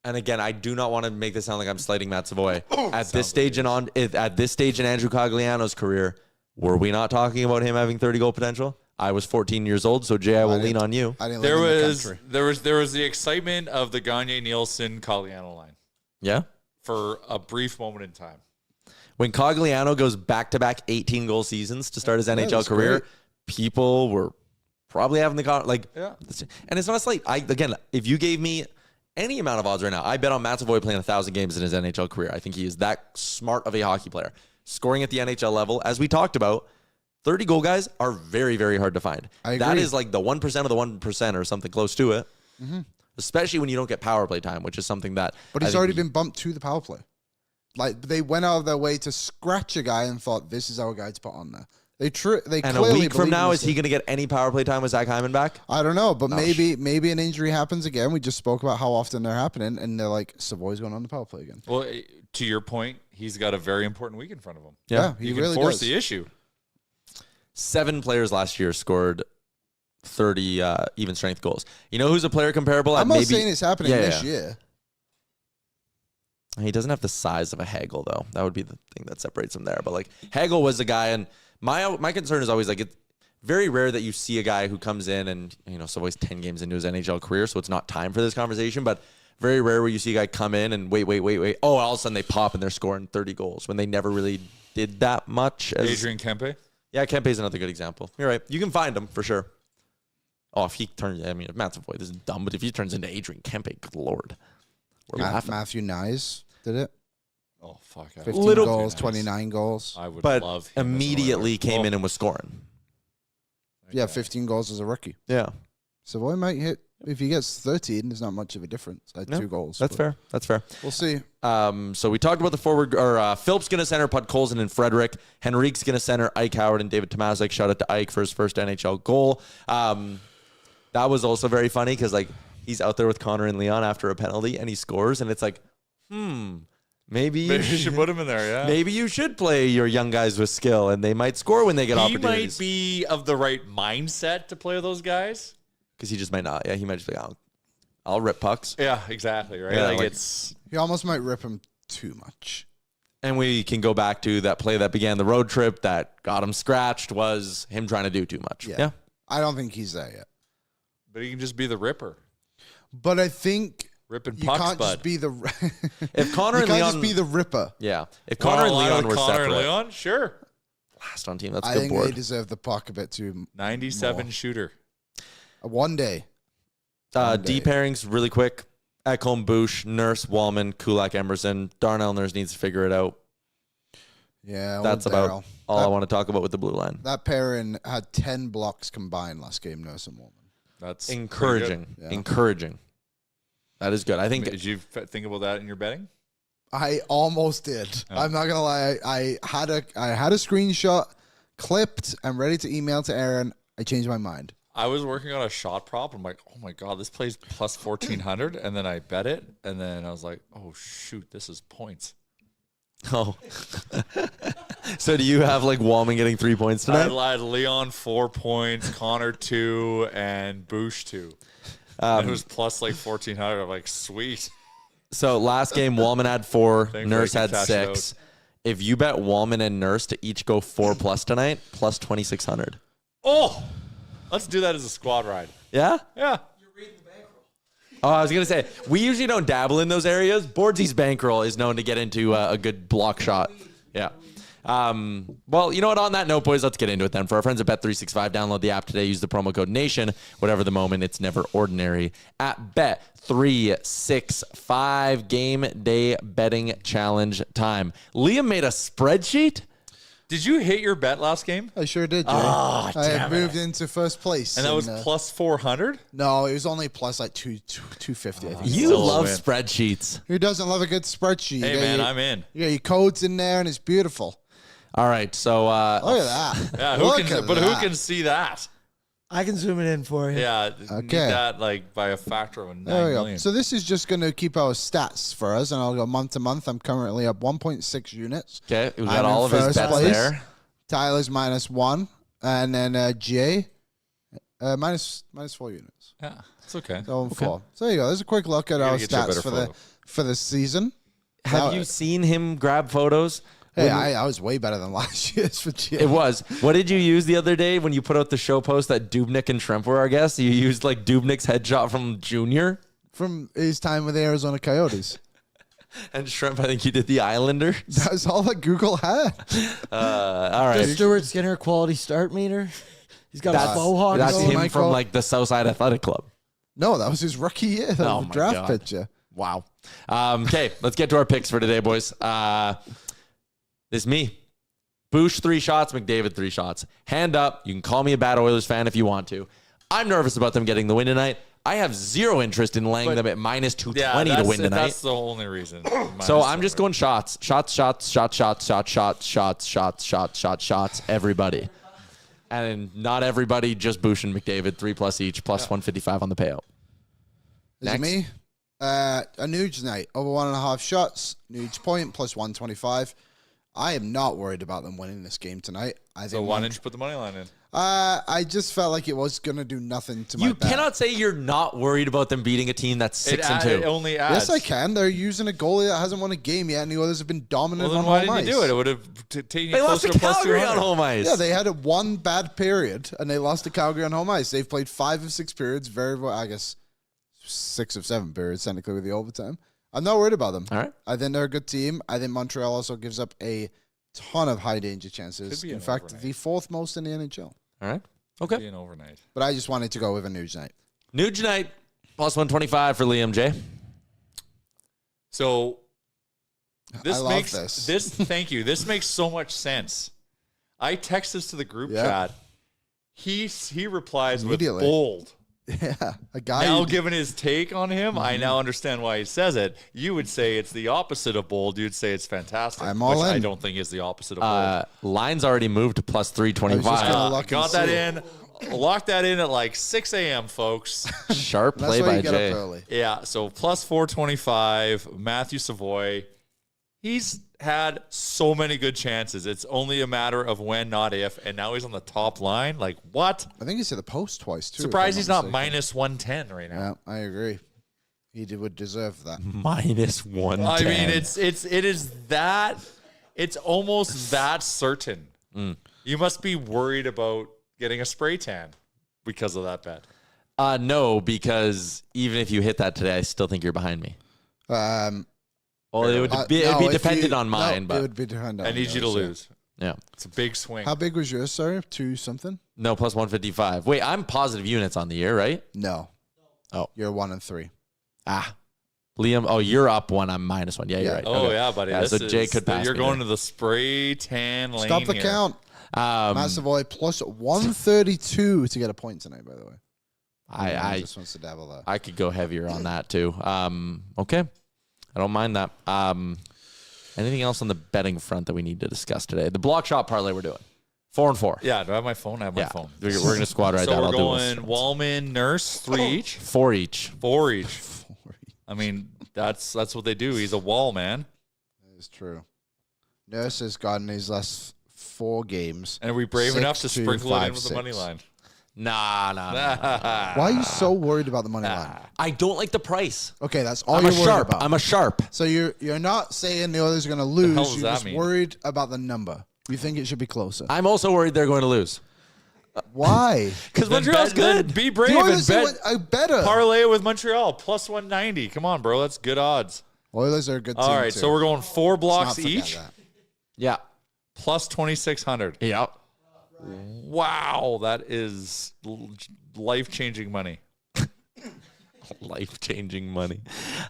And again, I do not want to make this sound like I'm slighting Matt Savoy. At this stage in Andrew Cogliano's career, were we not talking about him having 30-goal potential? I was 14 years old, so Jay, I will lean on you. I didn't live in the country. There was the excitement of the Gagne Nielsen Cogliano line. Yeah? For a brief moment in time. When Cogliano goes back-to-back 18-goal seasons to start his NHL career, people were probably having and it's not a slate. If you gave me any amount of odds right now, I bet on Matt Savoy playing 1,000 games in his NHL career. I think he is that smart of a hockey player. Scoring at the NHL level, as we talked about, 30-goal guys are very, very hard to find. I agree. That is the 1% of the 1% or something close to it. Mm-hmm. Especially when you don't get power play time, which is something that... But he's already been bumped to the power play. They went out of their way to scratch a guy and thought, this is our guy to put on there. They And clearly a week from believe now, in is this he going to get any power play time with Zach Hyman back? I don't know, but maybe an injury happens again. We just spoke about how often they're happening, and they're like, Savoy's going on the power play again. Well, to your point, he's got a very important week in front of him. Yeah, He he can really force does. the issue. 7 players last year scored 30 even strength goals. You know who's a player comparable? I'm at not maybe, saying it's happening this year. He doesn't have the size of a Hagel, though. That would be the thing that separates him there. But like Hagel was a guy, and my concern is always like it's very rare that you see a guy who comes in and Savoy's 10 games into his NHL career, so it's not time for this conversation. But very rare where you see a guy come in and wait. Oh, all of a sudden they pop and they're scoring 30 goals when they never really did that much. Adrian Kempe? Yeah, Kempe's another good example. You're right. You can find him for sure. Oh, if he turns, if Matt Savoy, this is dumb, but if he turns into Adrian Kempe, good Lord. We're laughing. Matthew Nyes did it. Oh, fuck. 15 goals, 29 goals. I would But love him immediately came in and was scoring. Yeah, 15 goals as a rookie. Yeah. Savoy might hit, if he gets 13, there's not much of a difference. No, 2 goals. That's fair. That's fair. We'll see. So we talked about the forward, or Philp's going to center Pud Colson and Frederick. Henrique's going to center Ike Howard and David Tomaszek. Shout out to Ike for his first NHL goal. That was also very funny because like he's out there with Connor and Leon after a penalty and he scores and it's like, maybe you should put him in there, yeah. Maybe you should play your young guys with skill and they might score when they get He opportunities. might be of the right mindset to play those guys. Because he just might not. Yeah, he might just be like, I'll rip pucks. Yeah, exactly, right? Yeah, like like- it's... He almost might rip him too much. And we can go back to that play that began the road trip that got him scratched was him trying to do too much. Yeah. I don't think he's there yet. But he can just be the ripper. But I think Ripping you pucks, can't bud. just be the... If Connor you and can't Leon... just be the ripper. Yeah. If Connor and Leon were Connor separate... and Leon, sure. Last on team, that's a I good think board. they deserve the puck a bit too. 97 more. shooter. One day. D pairings really quick. Ekholm, Bush, Nurse, Wallman, Kulak, Emerson. Darnell Nurse needs to figure it out. Yeah, That's old about Daryl. all I want to talk about with the blue line. That pairing had 10 blocks combined last game, Nurse and Woman. That's Encouraging. Yeah. Encouraging. That is good. I think Did you think about that in your betting? I almost did. I'm not gonna lie. I had a screenshot clipped and ready to email to Aaron. I changed my mind. I was working on a shot prop. I'm like, oh my God, this plays plus 1,400. And then I bet it. And then I was like, oh, shoot, this is points. Oh. So do you have like Wallman getting 3 points I tonight? had Leon 4 points, Connor 2, and Bush 2. And it was plus like 1,400. I'm like, sweet. So last game, Wallman had 4, Thankfully Nurse I had can cash it 6. If you bet Wallman and Nurse to each go 4+ tonight, plus 2,600. Oh, let's do that as a squad ride. Yeah? Yeah. Oh, I was going to say, we usually don't dabble in those areas. Boardsy's bankroll is known to get into a good block shot. Yeah. Well, you know what? On that note, boys, let's get into it then. For our friends at Bet365, download the app today. Use the promo code NATION. Whatever the moment, it's never ordinary. At Bet365 Game Day Betting Challenge time. Liam made a spreadsheet. Did you hit your bet last game? I sure did, Jay. Oh, I had moved into first place. And that was plus 400? no, it was only plus like 250. I think. You Still love win. spreadsheets. Who doesn't love a good spreadsheet? Hey, man, I'm in. You got your codes in there, and it's beautiful. All right, so Look at that. Yeah, Look who at can see that? I can zoom it in for you. Yeah, Okay. need that like by a factor of 9 There we go. million. So this is just going to keep our stats for us, and I'll go month to month. I'm currently up 1.6 units. okay, we got I'm all in of his first bets place. there. Tyler's -1, and then Jay minus 4 units. Yeah, it's okay. So I'm 4. So there you go. There's a quick look at gotta our get you a stats better for photo. the season. Have you seen him grab photos? Hey, I was way better than last year's for Jay. It was. What did you use the other day when you put out the show post that Dubnik and Tremp were our guests? You used like Dubnik's headshot from Junior, From his time with the Arizona Coyotes. and Tremp, I think you did the Islander. That's all that Google had. All right. The Stuart Skinner quality start meter. He's got a faux hog. That's going. him Michael. from like the Southside Athletic Club. No, that was his rookie year. That Oh was my a draft God. picture. Wow. Okay, let's get to our picks for today, boys. This is me. Bush 3 shots, McDavid 3 shots. Hand up. You can call me a bad Oilers fan if you want to. I'm nervous about them getting the win tonight. I have zero interest in laying them at minus 220 to win tonight. That's the only reason. So I'm just going shots. Shots, shots, shots, shots, shots, shots, shots, shots, shots, shots, shots, everybody. And not everybody, just Bush and McDavid, 3+ each, plus 155 on the payout. Is it me? A Nuge night, over 1.5 shots. Nuge point, plus 125. I am not worried about them winning this game tonight. So why didn't you put the money line in? I just felt like it was going to do nothing to my You bet. cannot say you're not worried about them beating a team that's 6-2. It only adds. Yes, I can. They're using a goalie that hasn't won a game yet, and the others have been dominant Well, then on why home didn't you ice. do it? It would have taken you They lost closer to to plus Calgary 200. on home ice. Yeah, they had one bad period, and they lost to Calgary on home ice. They've played 5 of 6 periods, very well, I guess 6 of 7 periods, technically, with the overtime. I'm not worried about them. All right. I think they're a good team. I think Montreal also gives up a ton of high danger chances. Could be In an fact, overnight. the 4th most in the NHL. All right. Okay. Be an overnight. But I just wanted to go with a Nuge night. Nuge night, plus 125 for Liam J. So this I love makes this. thank you. This makes so much sense. I text this to the group Yeah. chat. He replies with Immediately. bold. Yeah, a guy. Now, who- given his take on him, I Mm-hmm. now understand why he says it. You would say it's the opposite of bold. You'd say it's fantastic. I'm all which I in. don't think is the opposite of bold. Line's already moved to plus I was just 325. gonna look Got and that see. in. Lock that in at like 6 a.m., folks. Sharp That's play why by you get Jay. up early. Yeah, so plus 425. Matthew Savoy. He's had so many good chances. It's only a matter of when, not if. And now he's on the top line. Like, what? I think he's hit the post twice, too. if Surprised I'm he's not mistaken. minus 110 right now. Yeah, I agree. Would deserve that. Minus 110. I mean, it is that. It's almost that certain. You must be worried about getting a spray tan because of that bet. No, because even if you hit that today, I still think you're behind me. Well, it would be, it'd no, be if dependent you- on mine, no, but it would be dependent I on need you to yours, yeah. lose. yeah. It's a big swing. How big was yours, sorry? 2 something? No, plus 155. Wait, I'm positive units on the year, right? No. Oh. You're 1 and 3. Liam, you're up 1. I'm minus 1. Yeah, you're Yeah. right. Oh, Okay. yeah, buddy. Yeah, This so Jay is- could pass You're me going there. to the spray tan lane Stop the here. count. Massavoy plus 132 to get a point tonight, by the way. I just wants to dabble that. I could go heavier on that too. Okay. I don't mind that. Anything else on the betting front that we need to discuss today? The block shot parlay we're doing. 4 and 4. Yeah, do I have my phone? I have my Yeah. phone. We're going to squad right So that. we're I'll going do Wallman, Nurse, 3 each, 4 each. 4 each. I mean, that's what they do. He's a wall man. That is true. Nurse has gotten his last 4 games. And are we brave enough to 6, 2, sprinkle it 5, in with the money 6. line? Nah. Why are you so worried about the money line? I don't like the price. Okay, that's all I'm you're a worried sharp. about. I'm a sharp. So you're not saying the others are going to lose. hell does You're that just mean? worried about the number. You think it should be closer. I'm also worried they're going to lose. Why? Because Then Montreal's then good. Be brave The and Oilers bet. are better. Parlay it with Montreal, plus 190. Come on, bro. That's good odds. Oilers are a good team. All right, too. so we're going 4 Let's blocks not forget each, Yeah. plus 2,600. Yeah. Wow, that is life-changing money. Life-changing money.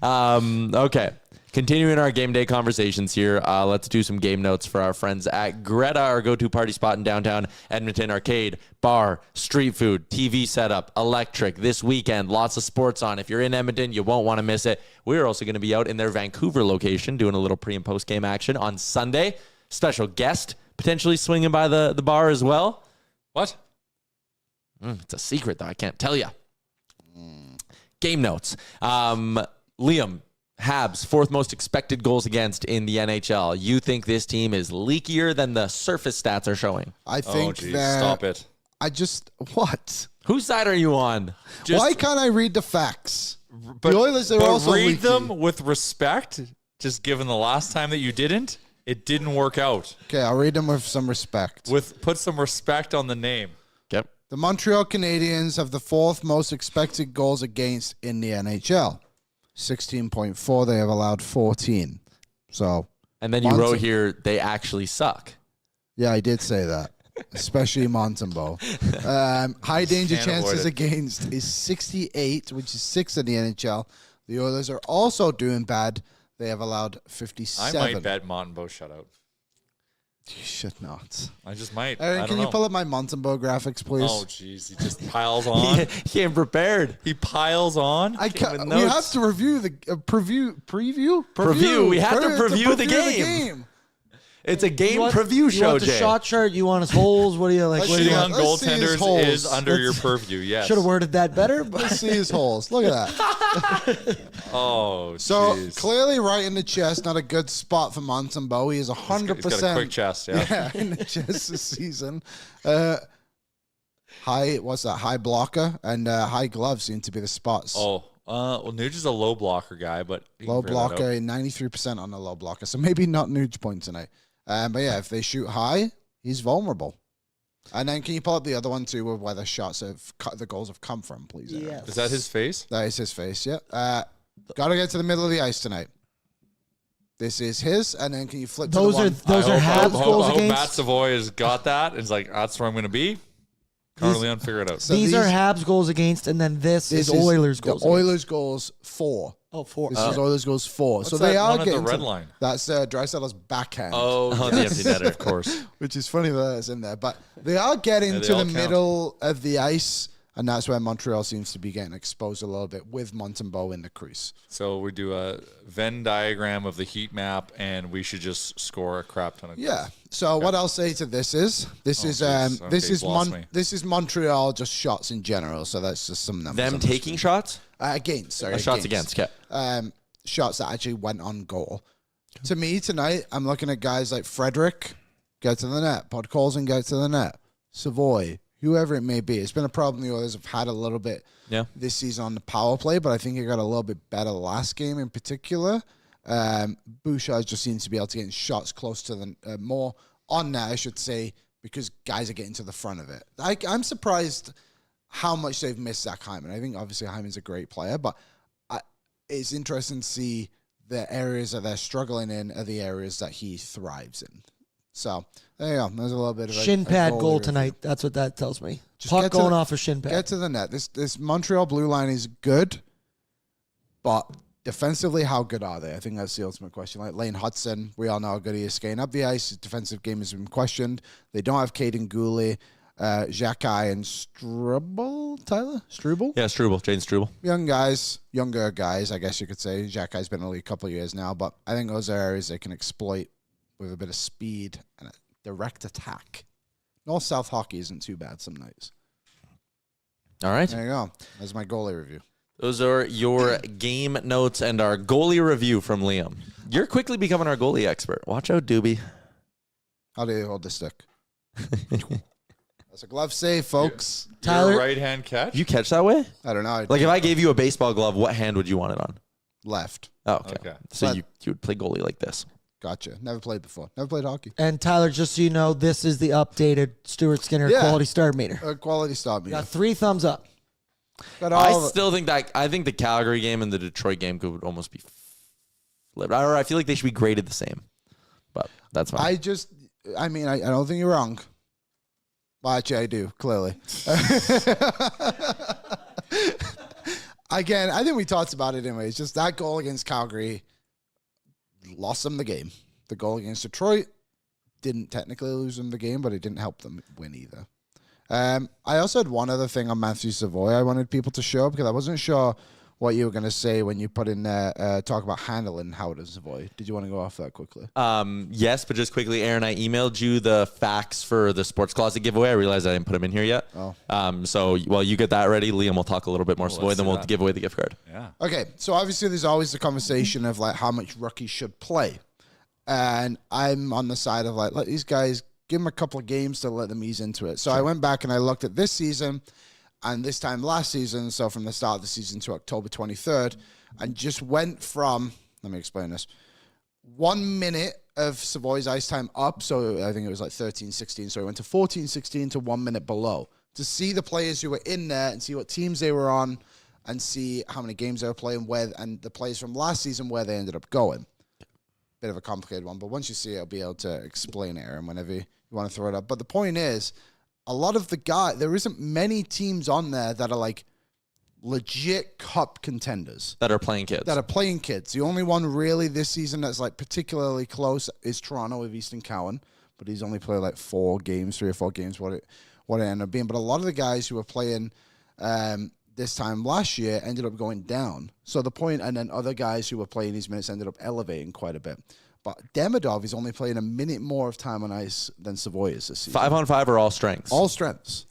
Okay. Continuing our game day conversations here, let's do some game notes for our friends at Greta, our go-to party spot in downtown Edmonton. Arcade, bar, street food, TV setup, electric. This weekend, lots of sports on. If you're in Edmonton, you won't want to miss it. We're also going to be out in their Vancouver location doing a little pre- and post-game action on Sunday. Special guest potentially swinging by the bar as well. What? It's a secret, though. I can't tell you. Game notes. Liam, Habs, 4th most expected goals against in the NHL. You think this team is leakier than the surface stats are showing? I Oh, think geez. that. Stop it. I just. What? Whose side are you on? Why can't I read the facts? But, the Oilers are but also read leaky. them with respect, just given the last time that you didn't. It didn't work out. Okay, I'll read them with some respect. Put some respect on the name. Yep. The Montreal Canadiens have the 4th most expected goals against in the NHL. 16.4. They have allowed 14. So, And then you Monte- wrote here, they actually suck. yeah, I did say that. Especially Montembeault. High danger Can't chances avoid it. against is 68, which is 6th in the NHL. The Oilers are also doing bad. They have allowed I 57. might bet Montembeault shutout. You should not. I just might. Aaron, I can don't you know. pull up my Montembeault graphics, please? Oh, jeez. He just piles on. He came prepared. He piles on. I can't, with we have notes. to review the preview. Preview. We have to preview the game. It's a game preview You show, want the Jay. shot chart? You want his holes? What do you like? What do Cheating you on Let's see his goaltenders holes. is under your purview. Yes. should have worded that better. But Let's see his holes. Look at that. Oh, So jeez. clearly, right in the chest, not a good spot for Montembeault. He is 100%. He's got a quick chest. Yeah. In the chest this season. High blocker and high glove seem to be the spots. Oh, well, Nuge is a low blocker guy, but he can Low figure that out. blocker, 93% on the low blocker. So maybe not Nuge point tonight. But yeah, if they shoot high, he's vulnerable. And then can you pull up the other one too, where the shots have the goals have come from, please? Aaron? yes. Is that his face? That is his face. Yeah. Got to get to the middle of the ice tonight. This is his, and then can you flip Those to are the one? those are I Habs goals hope Matt against. Savoy has got that. It's like, that's where I'm going to be. Carl Leon, figure it out. So These are Habs goals against, and then this is Oilers goals. The Oilers goals 4. Oh, 4. This is Oilers goals 4. What's So they that are one at the getting red to- line? That's Dreisaitl's backhand. Oh, the empty netter, of course. Which is funny that it's in there. But they are getting Yeah, they to all the count. middle of the ice, and that's where Montreal seems to be getting exposed a little bit with Montembeault in the crease. So we do a Venn diagram of the heat map, and we should just score a crap ton of goals. Yeah. So what I'll say to this is jeez. Okay, this you've lost me. this is Montreal just shots in general. So that's just some numbers. Them I'm taking shots? against, sorry, Shots against. Okay. shots that actually went on goal. To me tonight, I'm looking at guys like Frederick, get to the net. Podkolzin, get to the net. Savoy, whoever it may be. It's been a problem the Oilers have had a little bit this season on the power play, but I think it got a little bit better last game in particular. Bouchard just seems to be able to get shots close to the more on net, I should say, because guys are getting to the front of it. I'm surprised how much they've missed Zach Hyman. I think obviously Hyman's a great player, but it's interesting to see the areas that they're struggling in are the areas that he thrives in. So there you go. There's a little bit of a Shin pad goalie goal review. tonight. That's what that tells me. Just Puck get to going the- off a shin pad. Get to the net. This Montreal blue line is good, but defensively, how good are they? I think that's the ultimate question. Like Lane Hudson, we all know how good he is skating up the ice. His defensive game has been questioned. They don't have Caden Gooley, Xhekaj, and Struble. Tyler? Struble? Yeah, Struble. Jaden Struble. Younger guys, I guess you could say. Xhekaj's been in the league a couple of years now, but I think those are areas they can exploit with a bit of speed and a direct attack. North-South hockey isn't too bad some nights. All right. There you go. That's my goalie review. Those are your game notes and our goalie review from Liam. You're quickly becoming our goalie expert. Watch out, Doobie. How do you hold the stick? That's a glove save, folks. Tyler- Your right-hand catch? You catch that way? I don't know. Like if I gave you a baseball glove, what hand would you want it on? Left. Oh, okay. Okay. So But- you would play goalie like this. Gotcha. Never played before. Never played hockey. And Tyler, just so you know, this is the updated Stuart Skinner Yeah. quality star meter. Quality stop me. Got 3 thumbs up. Got I all still think that I think the Calgary game and the Detroit game could almost be flipped. Or I feel like they should be graded the same. But that's fine. I don't think you're wrong. Well, actually, I do, clearly. Again, I think we talked about it anyway. It's just that goal against Calgary lost them the game. The goal against Detroit didn't technically lose them the game, but it didn't help them win either. I also had one other thing on Matthew Savoy I wanted people to show because I wasn't sure what you were going to say when you put in there, talk about handling Howard and Savoy. Did you want to go off that quickly? Yes, but just quickly, Aaron, I emailed you the facts for the Sports Closet giveaway. I realized I didn't put them in here yet. Oh. So while you get that ready, Liam will talk a little bit more Savoy, let's then do we'll that. give away the gift card. Yeah. Okay, so obviously there's always the conversation of like how much rookies should play. And I'm on the side of like, let these guys, give them a couple of games to let them ease into it. So I went back and I looked at this season and this time last season, so from the start of the season to October 23rd, and just went from, let me explain this, 1 minute of Savoy's ice time up, so I think it was like 13-16, so it went to 14-16 to 1 minute below, to see the players who were in there and see what teams they were on and see how many games they were playing, where, and the players from last season, where they ended up going. Bit of a complicated one, but once you see it, I'll be able to explain it, Aaron, whenever you want to throw it up. But the point is, a lot of the guys, there isn't many teams on there that are like legit cup contenders That are playing kids. that are playing kids. The only one really this season that's like particularly close is Toronto with Easton Cowan, but he's only played like 3 or 4 games, what it ended up being. But a lot of the guys who were playing this time last year ended up going down. So the point, and then other guys who were playing these minutes ended up elevating quite a bit. but Demidov is only playing a minute more of time on ice than Savoy is this season. 5-on-5 are all strengths. All strengths.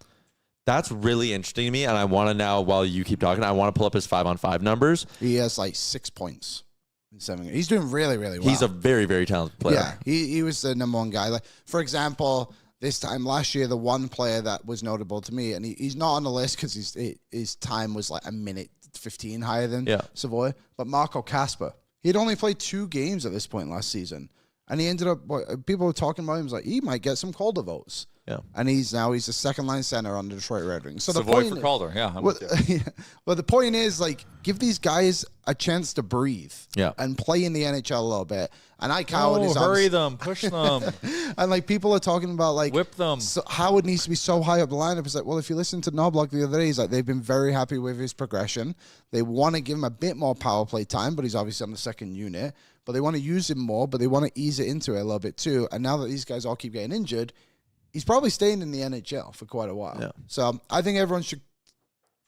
That's really interesting to me, and I want to now, while you keep talking, I want to pull up his 5-on-5 numbers. He has like 6 points in 7 games. He's doing really, really well. He's a very, very talented player. Yeah, he was the number one guy. Like, for example, this time last year, the one player that was notable to me, and he's not on the list because his time was like a minute 15 higher than Savoy, but Marco Kasper. He'd only played 2 games at this point last season, and he ended up, people were talking about him, like, he might get some Calder votes. Yeah, and he's a second-line center on the Detroit Red Wings. So Savoy the point for Calder, yeah. Well, the point is, like, give these guys a chance to breathe, and play in the NHL a little bit. And hurry them, push them, and like people are talking about like whip them. So Howard needs to be so high up the lineup. It's like, well, if you listen to Knobloch the other day, he's like they've been very happy with his progression. They want to give him a bit more power play time, but he's obviously on the second unit. But they want to use him more, but they want to ease it into it a little bit too. And now that these guys all keep getting injured, he's probably staying in the NHL for quite a while. Yeah. So I think everyone should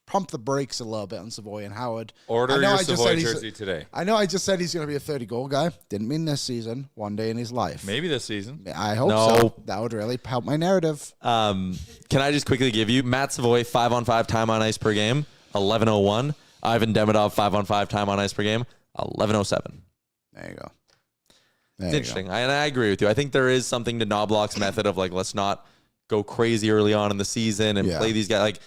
pump the brakes a little bit on Savoy and Howard. Order your Savoy jersey today. I know I just said he's going to be a 30-goal guy. Didn't mean this season. One day in his life. Maybe this season. I hope so. That would really help my narrative. Can I just quickly give you Matt Savoy 5-on-5 time on ice per game, 11:01. Ivan Demidov 5-on-5 time on ice per game, 11:07. There you go. It's interesting. And I agree with you. I think there is something to Knobloch's method of like, let's not go crazy early on in the season and play these guys. Like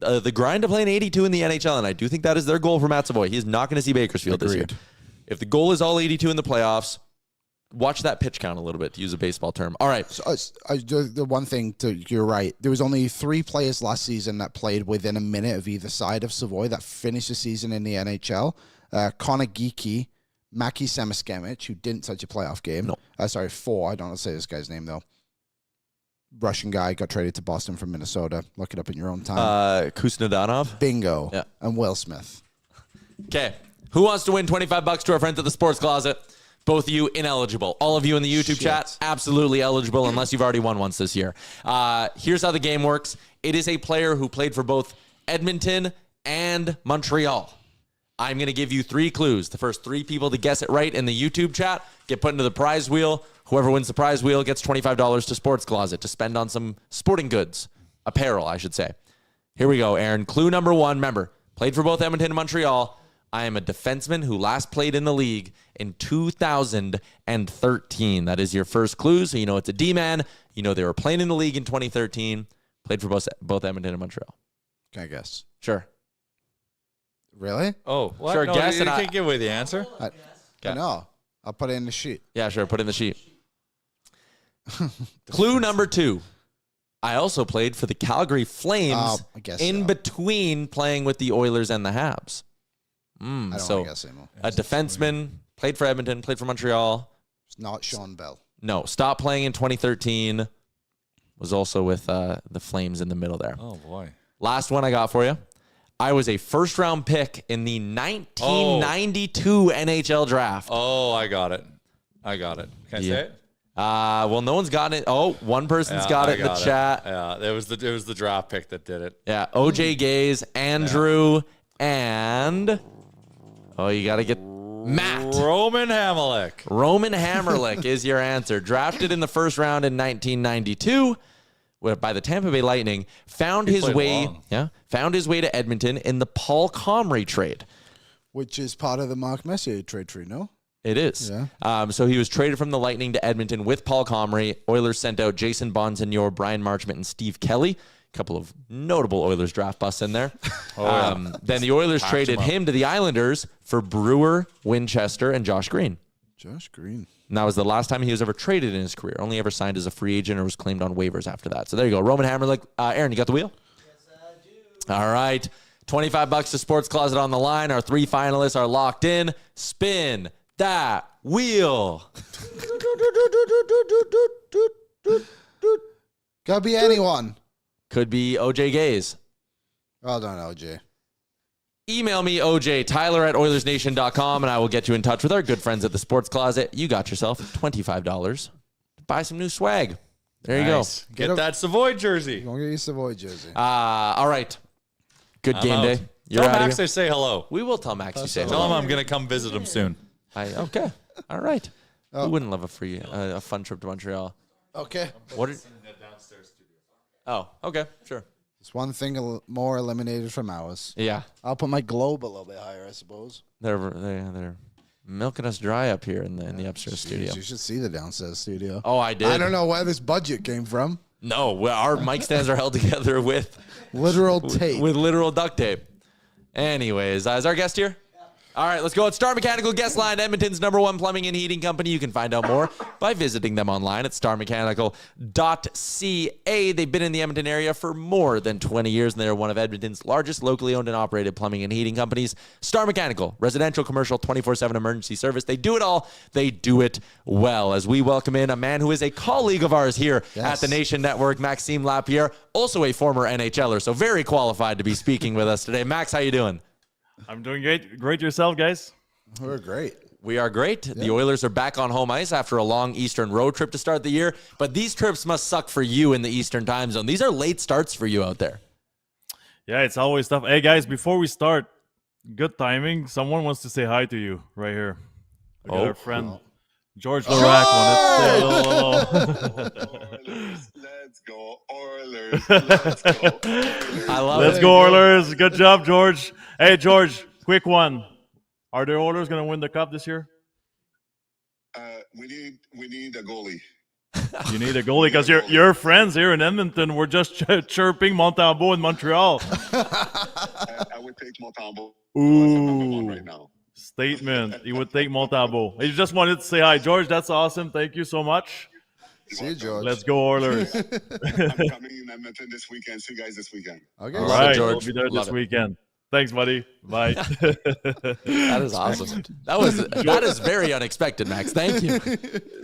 the grind to play an 82 in the NHL, and I do think that is their goal for Matt Savoy. He's not going to see Bakersfield this year. If the goal is all 82 in the playoffs, watch that pitch count a little bit, to use a baseball term. All right. So, the one thing, you're right. There was only 3 players last season that played within a minute of either side of Savoy that finished the season in the NHL. Connor Geeky, Maki Samoskevich, who didn't touch a playoff game. No. 4. I don't know how to say this guy's name, though. Russian guy, got traded to Boston from Minnesota. Look it up in your own time. Kuznetsov. Bingo. Yeah. And Will Smith. Okay. Who wants to win $25 to our friends at the Sports Closet? Both of you ineligible. All of you in the YouTube chat, absolutely eligible unless you've already won once this year. Here's how the game works. It is a player who played for both Edmonton and Montreal. I'm going to give you 3 clues. The first 3 people to guess it right in the YouTube chat get put into the prize wheel. Whoever wins the prize wheel gets $25 to Sports Closet to spend on some sporting goods. Apparel, I should say. Here we go, Aaron. Clue number 1. Remember, played for both Edmonton and Montreal. I am a defenseman who last played in the league in 2013. That is your first clue, so you know it's a D-man. You know they were playing in the league in 2013. Played for both Edmonton and Montreal. Can I guess? Sure. Really? Oh, what? Sure, No, guess. you can't give away the answer. No. I'll put it in the sheet. Yeah, sure. Put it in the sheet. Clue number 2. I also played for the Calgary Flames between playing with the Oilers and the Habs. I don't want to guess anymore. A defenseman, played for Edmonton, played for Montreal. It's not Sean Bell. No, stopped playing in 2013. Was also with the Flames in the middle there. Oh, boy. Last one I got for you. I was a first-round pick in the 1992 NHL draft. Oh, I got it. Can I say it? Well, no one's gotten it. Oh, one person's got it in the chat. Yeah, it was the draft pick that did it. Yeah, OJ Gaze, Andrew, and you got to get Matt. Roman Hamrlik. Roman Hamrlik is your answer. Drafted in the first round in 1992 by the Tampa Bay Lightning. Found his way to Edmonton in the Paul Comrie trade, which is part of the Mark Messier trade tree. No. It is. Yeah. So he was traded from the Lightning to Edmonton with Paul Comrie. Oilers sent out Jason Bonsignor, Brian Marchment, and Steve Kelly. A couple of notable Oilers draft busts in there. Then the Oilers traded him to the Islanders for Brewer, Winchester, and Josh Green. Josh Green. And that was the last time he was ever traded in his career. Only ever signed as a free agent or was claimed on waivers after that. So there you go. Roman Hamrlik. Aaron, you got the wheel? Yes, I do. All right. $25 to Sports Closet on the line. Our 3 finalists are locked in. Spin that wheel. Could be anyone. Could be OJ Gaze. Well done, OJ. Email me, OJ, Tyler at Oilersnation.com, and I will get you in touch with our good friends at the Sports Closet. You got yourself $25 to buy some new swag. There you go. Get that Savoy jersey. Don't get your Savoy jersey. All right. Good game day. Tell Max I say hello. We will tell Max you say Tell hello. him I'm going to come visit him soon. Okay. All right. Who wouldn't love a fun trip to Montreal? Okay. What? Oh, okay, sure. It's one thing more eliminated from ours. Yeah, I'll put my globe a little bit higher, I suppose. they're milking us dry up here in the upstairs studio. You should see the downstairs studio. Oh, I did. I don't know where this budget came from. No, our mic stands are held together with Literal tape. with literal duct tape. Anyways, is our guest here? All right, let's go. It's Star Mechanical Guest Line, Edmonton's #1 plumbing and heating company. You can find out more by visiting them online at starmechanical.ca. They've been in the Edmonton area for more than 20 years, and they're one of Edmonton's largest locally owned and operated plumbing and heating companies. Star Mechanical, residential, commercial, 24/7 emergency service. They do it all. They do it well. As we welcome in a man who is a colleague of ours here at the Nation Network, Maxim Lapierre, also a former NHLer, so very qualified to be speaking with us today. Max, how you doing? I'm doing great. Great yourself, guys. We're great. We are great. Yeah. The Oilers are back on home ice after a long Eastern road trip to start the year, but these trips must suck for you in the Eastern time zone. These are late starts for you out there. Yeah, it's always tough. Hey, guys, before we start, good timing. Someone wants to say hi to you right here. We got our friend George Larac wanted to say hello. Let's go Oilers. Let's go Oilers. I love Let's it. go Oilers. Good job, George. Hey, George, quick one. Are the Oilers going to win the cup this year? We need a goalie. You need a goalie because your friends here in Edmonton were just chirping Montembeault in Montreal. I would take Montembeault. Ooh. Right now. Statement. He would take Montembeault. He just wanted to say hi. George, that's awesome. Thank you so much. See you, George. Let's go Oilers. I'm coming in Edmonton this weekend. See you guys this weekend. Okay. All Love right, it, George. we'll be there Love this it. weekend. Thanks, buddy. Bye. That is awesome. That is very unexpected, Max. Thank you.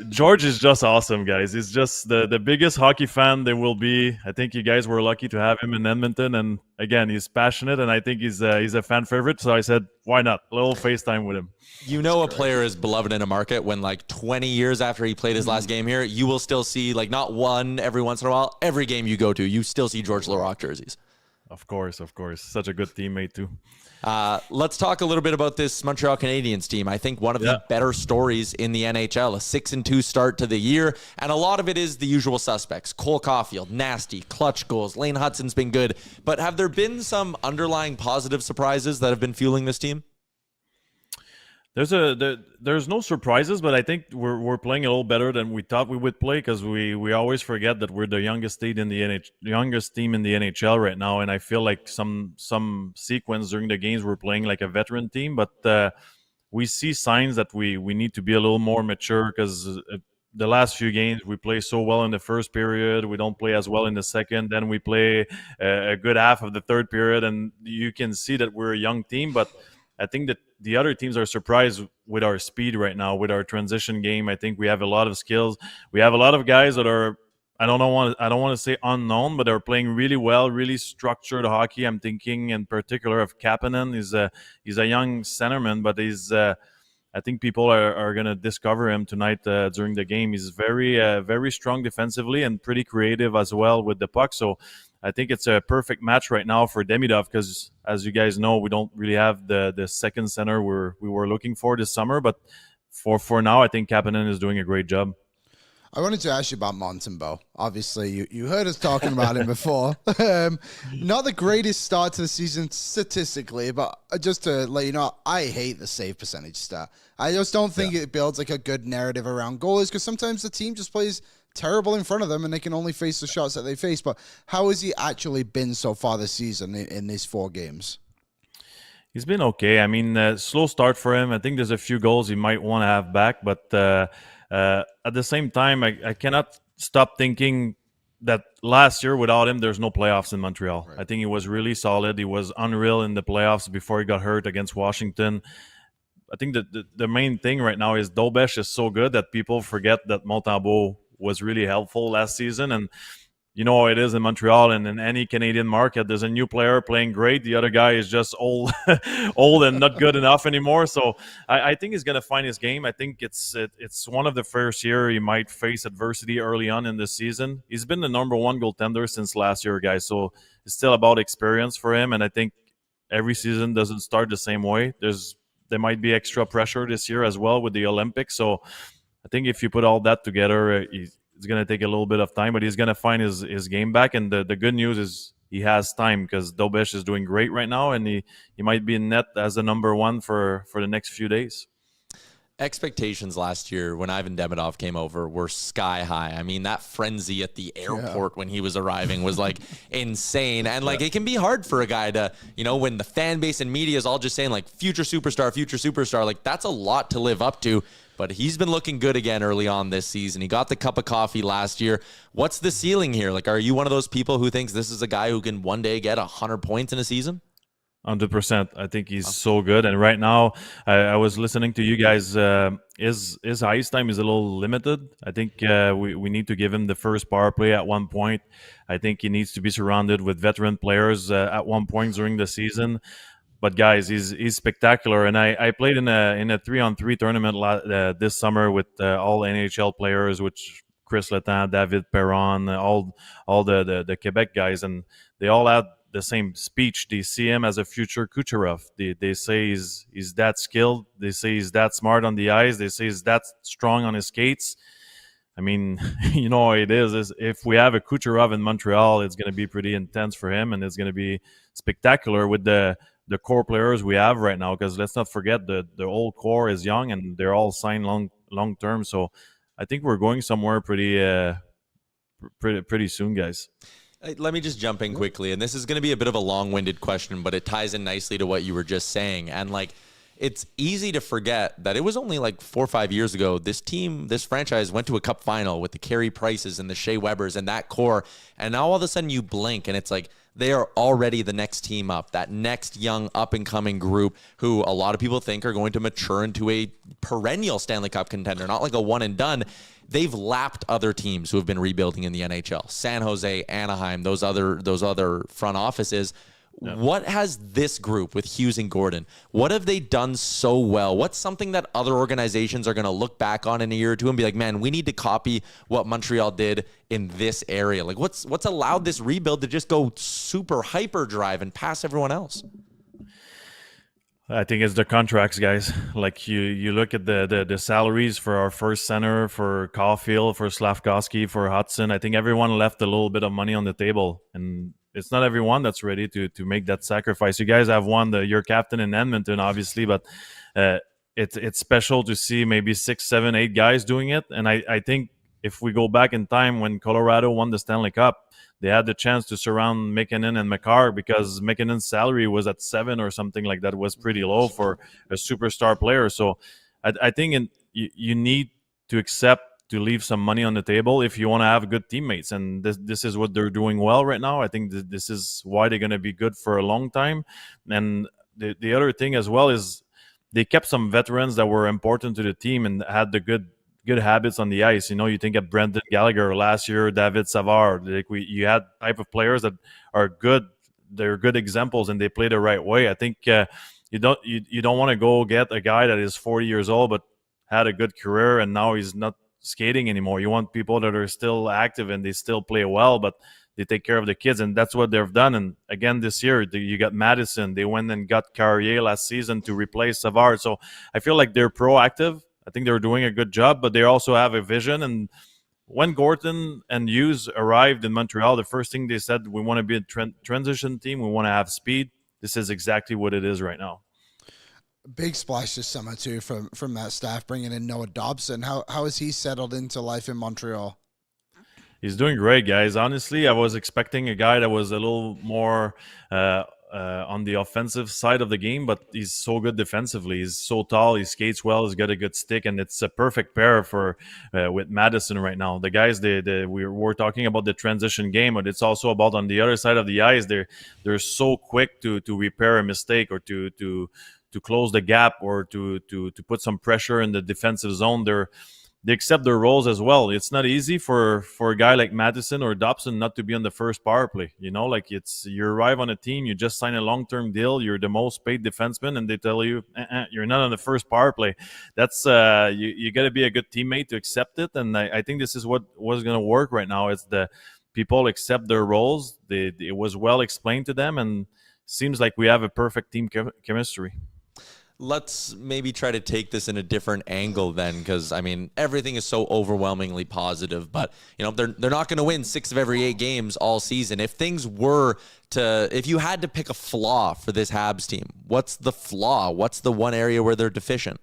George is just awesome, guys. He's just the biggest hockey fan there will be. I think you guys were lucky to have him in Edmonton. And again, he's passionate, and I think he's a fan favorite. So I said, why not? A little FaceTime with him. You know a player is beloved in a market when, like, 20 years after he played his last game here, you will still see, like, not one every once in a while. Every game you go to, you still see George Larac jerseys. Of course. Such a good teammate, too. Let's talk a little bit about this Montreal Canadiens team. I think one of the better stories in the NHL, a 6-2 start to the year, and a lot of it is the usual suspects. Cole Caulfield, nasty, clutch goals. Lane Hutson's been good. But have there been some underlying positive surprises that have been fueling this team? There's no surprises, but I think we're playing a little better than we thought we would play because we always forget that we're the youngest team in the NHL right now, and I feel like some sequence during the games we're playing like a veteran team, but we see signs that we need to be a little more mature because the last few games we play so well in the first period, we don't play as well in the second, then we play a good half of the third period, and you can see that we're a young team, but I think that the other teams are surprised with our speed right now, with our transition game. I think we have a lot of skills. We have a lot of guys that are, I don't want to say unknown, but are playing really well, really structured hockey. I'm thinking in particular of Kapanen. He's a young centerman, but I think people are going to discover him tonight during the game. He's very strong defensively and pretty creative as well with the puck. So I think it's a perfect match right now for Demidov because, as you guys know, we don't really have the second center we were looking for this summer. But for now, I think Kapanen is doing a great job. I wanted to ask you about Montembeault. Obviously, you heard us talking about him before. Not the greatest start to the season statistically, but just to let you know, I hate the save percentage stat. I just don't think it builds like a good narrative around goalies because sometimes the team just plays terrible in front of them and they can only face the shots that they face. But how has he actually been so far this season in these 4 games? He's been okay. I mean, slow start for him. I think there's a few goals he might want to have back, but at the same time, I cannot stop thinking that last year without him, there's no playoffs in Montreal. Right. I think he was really solid. He was unreal in the playoffs before he got hurt against Washington. I think that the main thing right now is Dobesh is so good that people forget that Montembeault was really helpful last season. And you know how it is in Montreal and in any Canadian market. There's a new player playing great. The other guy is just old and not good enough anymore. So I think he's going to find his game. I think it's one of the first year he might face adversity early on in the season. He's been the #1 goaltender since last year, guys. So it's still about experience for him. And I think every season doesn't start the same way. There might be extra pressure this year as well with the Olympics. So I think if you put all that together, it's going to take a little bit of time, but he's going to find his game back. And the good news is he has time because Dobesh is doing great right now, and he might be in net as the number one for the next few days. Expectations last year when Ivan Demidov came over were sky high. I mean, that frenzy at the airport when he was arriving was like insane. And like, it can be hard for a guy to, when the fan base and media is all just saying like future superstar, like that's a lot to live up to. But he's been looking good again early on this season. He got the cup of coffee last year. What's the ceiling here? Like, are you one of those people who thinks this is a guy who can one day get 100 points in a season? 100%. I think he's so good. And right now, I was listening to you guys. His ice time is a little limited. I think we need to give him the first power play at one point. I think he needs to be surrounded with veteran players at one point during the season. But guys, he's spectacular. And I played in a 3-on-3 tournament this summer with all NHL players, which Chris Letang, David Perron, all the Quebec guys, and they all had the same speech. They see him as a future Kucherov. They say he's that skilled. They say he's that smart on the ice. They say he's that strong on his skates. I mean, you know how it is if we have a Kucherov in Montreal, it's going to be pretty intense for him, and it's going to be spectacular with the core players we have right now. Because let's not forget the old core is young, and they're all signed long term. So I think we're going somewhere pretty soon, guys. Let me just jump in quickly, and this is going to be a bit of a long-winded question, but it ties in nicely to what you were just saying. And like, it's easy to forget that it was only like 4 or 5 years ago this franchise went to a cup final with the Carey Prices and the Shea Webbers and that core, and now all of a sudden you blink and it's like they are already the next team up, that next young up-and-coming group who a lot of people think are going to mature into a perennial Stanley Cup contender, not like a one-and-done. They've lapped other teams who have been rebuilding in the NHL. San Jose, Anaheim, those other front offices. Yep. What has this group with Hughes and Gordon, what have they done so well? What's something that other organizations are going to look back on in a year or two and be like, man, we need to copy what Montreal did in this area? Like, what's allowed this rebuild to just go super hyperdrive and pass everyone else? I think it's the contracts, guys. Like you look at the salaries for our first center, for Caulfield, for Slafkovsky, for Hudson. I think everyone left a little bit of money on the table, and it's not everyone that's ready to make that sacrifice. You guys have won your captain in Edmonton, obviously, but it's special to see maybe 6, 7, 8 guys doing it. And I think if we go back in time when Colorado won the Stanley Cup, they had the chance to surround McKinnon and Makar because McKinnon's salary was at 7 or something like that. It was pretty low for a superstar player. So I think you need to accept to leave some money on the table if you want to have good teammates. And this is what they're doing well right now. I think this is why they're going to be good for a long time. And the other thing as well is they kept some veterans that were important to the team and had the good habits on the ice. You think of Brendan Gallagher last year, David Savard. Like you had type of players that are good. They're good examples and they play the right way. I think you don't want to go get a guy that is 40 years old but had a good career and now he's not skating anymore. You want people that are still active and they still play well, but they take care of the kids, and that's what they've done. And again, this year you got Madison. They went and got Carrier last season to replace Savard. So I feel like they're proactive. I think they're doing a good job, but they also have a vision. And when Gorton and Hughes arrived in Montreal, the first thing they said, we want to be a transition team. We want to have speed. This is exactly what it is right now. Big splash this summer too from that staff, bringing in Noah Dobson. How has he settled into life in Montreal? He's doing great, guys. Honestly, I was expecting a guy that was a little more on the offensive side of the game, but he's so good defensively. He's so tall. He skates well. He's got a good stick, and it's a perfect pair for with Madison right now. The guys, we're talking about the transition game, but it's also about on the other side of the ice. They're so quick to repair a mistake or to close the gap or to put some pressure in the defensive zone. They accept their roles as well. It's not easy for a guy like Madison or Dobson not to be on the first power play. Like you arrive on a team, you just sign a long-term deal, you're the most paid defenseman, and they tell you, you're not on the first power play. That's you got to be a good teammate to accept it, and I think this is what's going to work right now. It's the people accept their roles. It was well explained to them, and seems like we have a perfect team chemistry. let's maybe try to take this in a different angle then, because I mean everything is so overwhelmingly positive. But they're not going to win 6 of every 8 games all season. If you had to pick a flaw for this Habs team, what's the flaw? What's the one area where they're deficient?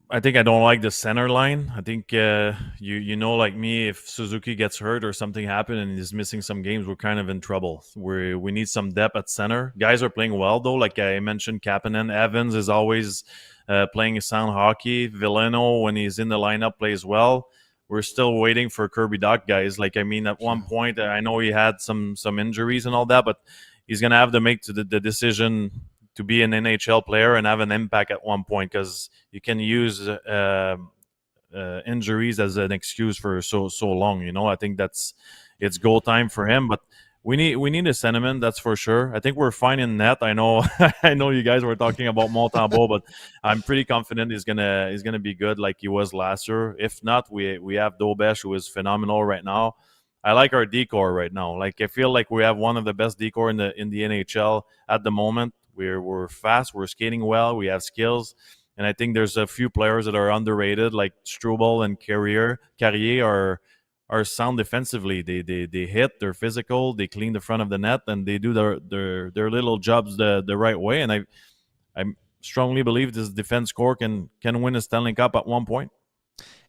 I think I don't like the center line. I think like me, if Suzuki gets hurt or something happened and he's missing some games, we're kind of in trouble. We need some depth at center. Guys are playing well though. Like I mentioned, Kapanen, Evans is always playing sound hockey. Villano, when he's in the lineup, plays well. We're still waiting for Kirby Dach, guys. Like, I mean, at one point, I know he had some injuries and all that, but he's gonna have to make the decision to be an NHL player and have an impact at one point, because you can use injuries as an excuse for so long. I think it's goal time for him, but we need a sentiment, that's for sure. I think we're fine in net. I know I know you guys were talking about Montembeault, but I'm pretty confident he's gonna be good like he was last year. If not, we have Dobesh, who is phenomenal right now. I like our decor right now. Like, I feel like we have one of the best decor in the NHL at the moment. We're fast, we're skating well, we have skills, and I think there's a few players that are underrated, like Struble and Carrier are sound defensively. They hit, they're physical, they clean the front of the net, and they do their little jobs the right way. And I strongly believe this defense core can win a Stanley Cup at one point.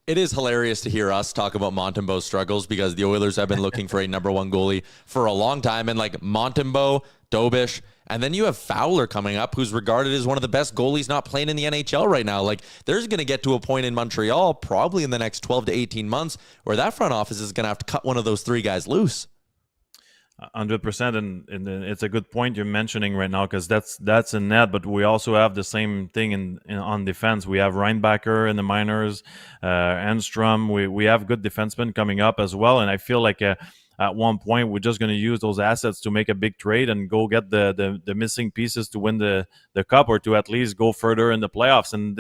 It is hilarious to hear us talk about Montembeault's struggles, because the Oilers have been looking for a number 1 goalie for a long time. And like Montembeault, Dobish, and then you have Fowler coming up, who's regarded as one of the best goalies not playing in the NHL right now. Like, there's going to get to a point in Montreal, probably in the next 12 to 18 months, where that front office is going to have to cut one of those 3 guys loose. 100%, and it's a good point you're mentioning right now, because that's in net, but we also have the same thing on defense. We have Reinbacher in the minors, Enstrom. We have good defensemen coming up as well, and I feel like at one point we're just going to use those assets to make a big trade and go get the missing pieces to win the cup, or to at least go further in the playoffs. And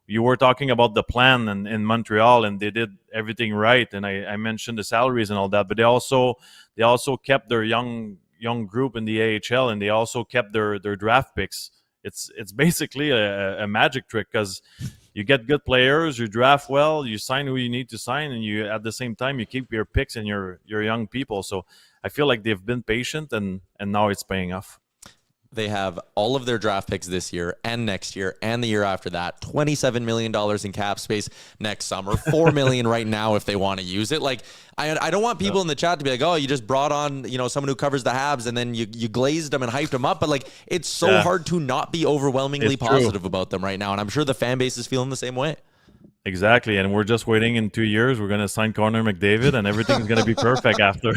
you were talking about the plan in Montreal, and they did everything right. And I mentioned the salaries and all that, but they also kept their young group in the AHL, and they also kept their draft picks. It's basically a magic trick, because you get good players, you draft well, you sign who you need to sign, and you at the same time you keep your picks and your young people. So I feel like they've been patient, and now it's paying off. They have all of their draft picks this year and next year and the year after that. $27 million in cap space next summer. $4 million right now if they want to use it. Like, I don't want people in the chat to be like, oh, you just brought on someone who covers the Habs and then you glazed them and hyped them up. But like, it's so hard to not be overwhelmingly positive about them right now. And I'm sure the fan base is feeling the same way. Exactly, and we're just waiting. In 2 years, we're going to sign Connor McDavid, and everything's going to be perfect after.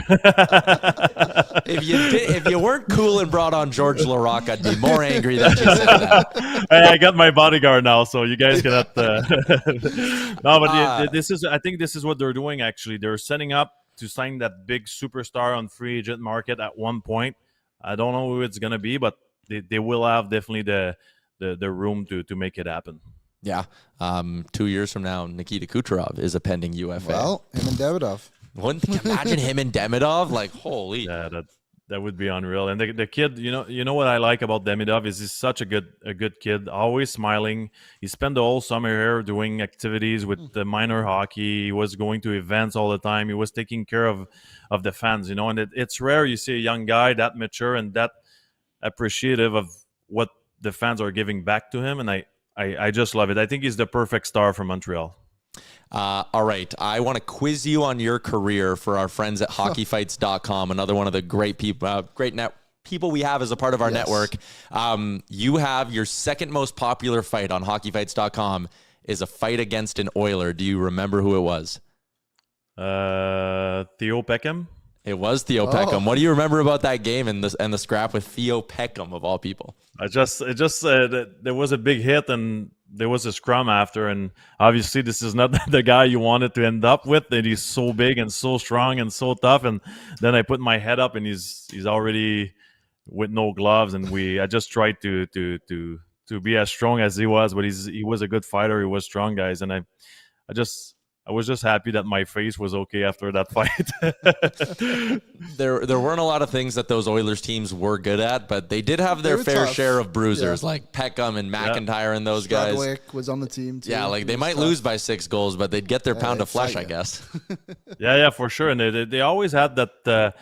If you weren't cool and brought on George Laraque, I'd be more angry that you said that. Hey, I got my bodyguard now, so you guys cannot. No, but I think this is what they're doing. Actually, they're setting up to sign that big superstar on free agent market at one point. I don't know who it's going to be, but they will have definitely the room to make it happen. Yeah. 2 years from now, Nikita Kucherov is a pending UFA. Well, him and Davidoff. Wouldn't you imagine him and Demidov? Like, holy. Yeah, that would be unreal. And the kid, you know what I like about Demidov is he's such a good kid, always smiling. He spent the whole summer here doing activities with the minor hockey. He was going to events all the time. He was taking care of the fans, and it's rare you see a young guy that mature and that appreciative of what the fans are giving back to him. And I just love it. I think he's the perfect star for Montreal. All right. I want to quiz you on your career for our friends at hockeyfights.com, another one of the great people, people we have as a part of our network. You have your second most popular fight on hockeyfights.com is a fight against an Oiler. Do you remember who it was? Theo Peckham. It was Theo Peckham. What do you remember about that game and the scrap with Theo Peckham of all people? There was a big hit and there was a scrum after, and obviously this is not the guy you wanted to end up with. And he's so big and so strong and so tough. And then I put my head up and he's already with no gloves. And I just tried to be as strong as he was, but he was a good fighter. He was strong, guys, and I just I was just happy that my face was okay after that fight. There weren't a lot of things that those Oilers teams were good at, but they did have their were fair tough. share of bruisers, Yeah. like Peckham and McIntyre and those guys. Strudwick was on the team too. Yeah, like He they was might tough. lose by 6 goals, but they'd get their pound of they'd flesh, fight I you. guess. Yeah, for sure. And they always had that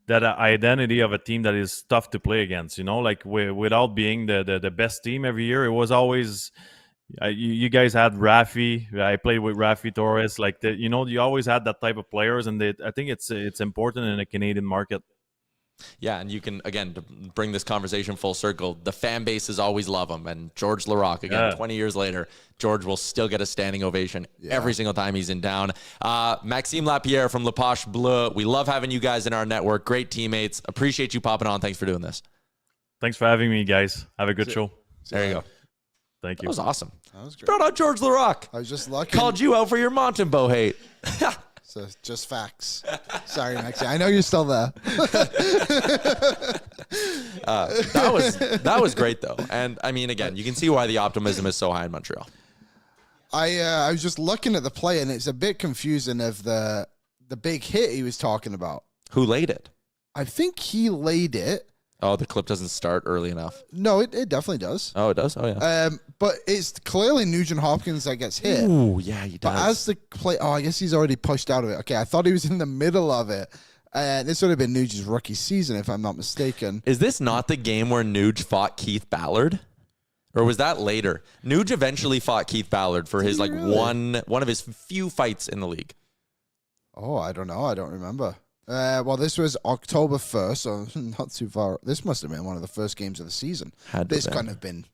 identity of a team that is tough to play against. Like without being the best team every year, it was always. You guys had Rafi. I played with Rafi Torres. Like you always had that type of players, and I think it's important in the Canadian market. Yeah, and you can, again, to bring this conversation full circle, the fan bases always love him. And George Larocque, again, 20 years later, George will still get a standing ovation every single time he's in town. Maxim Lapierre from La Poche Bleu, we love having you guys in our network. Great teammates. Appreciate you popping on. Thanks for doing this. Thanks for having me, guys. Have a good show. There you go. Thank That you. was awesome. That was great. Brought out George Larocque. I was just lucky. Called you out for your Montembeault hate. So just facts. Sorry, Maxie. I know you're still there. That was great, though. And, I mean, again, you can see why the optimism is so high in Montreal. I was just looking at the play, and it's a bit confusing of the big hit he was talking about. Who laid it? I think he laid it. Oh, the clip doesn't start early enough. No, it definitely does. Oh, it does? Oh, yeah. But it's clearly Nugent Hopkins that gets hit. Ooh, yeah, he But as the play, I guess he's already pushed out of it. Okay, I thought he was in the middle of it. This would have been Nugent's rookie season, if I'm not mistaken. Is this not the game where Nuge fought Keith Ballard? Or was that later? Nuge eventually fought Keith Ballard for his, one of his few fights in the league. Oh, I don't know. I don't remember. Well, this was October 1st, so not too far. This must have been one of the first games of the season. This couldn't have been.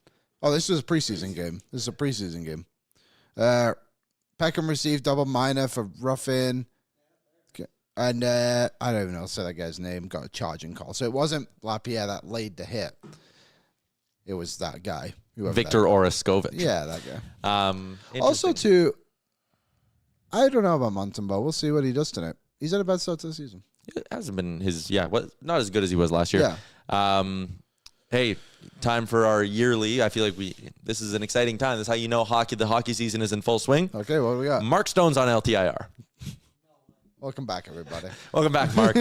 Oh, this was a preseason game. This is a preseason game. Peckham received double minor for roughing. And I don't even know how to say that guy's name. Got a charging call. So it wasn't Lapierre that laid the hit. It was that guy. Victor Oreskowicz. Yeah, that guy. Also, Interesting. too, I don't know about Montembeault. We'll see what he does tonight. He's had a bad start to the season. It hasn't been not as good as he was last year. Yeah. Hey, time for our yearly. I feel like this is an exciting time. This is how you know the hockey season is in full swing. Okay, what do we got? Mark Stone's on LTIR. Welcome back, everybody. Welcome back, Mark.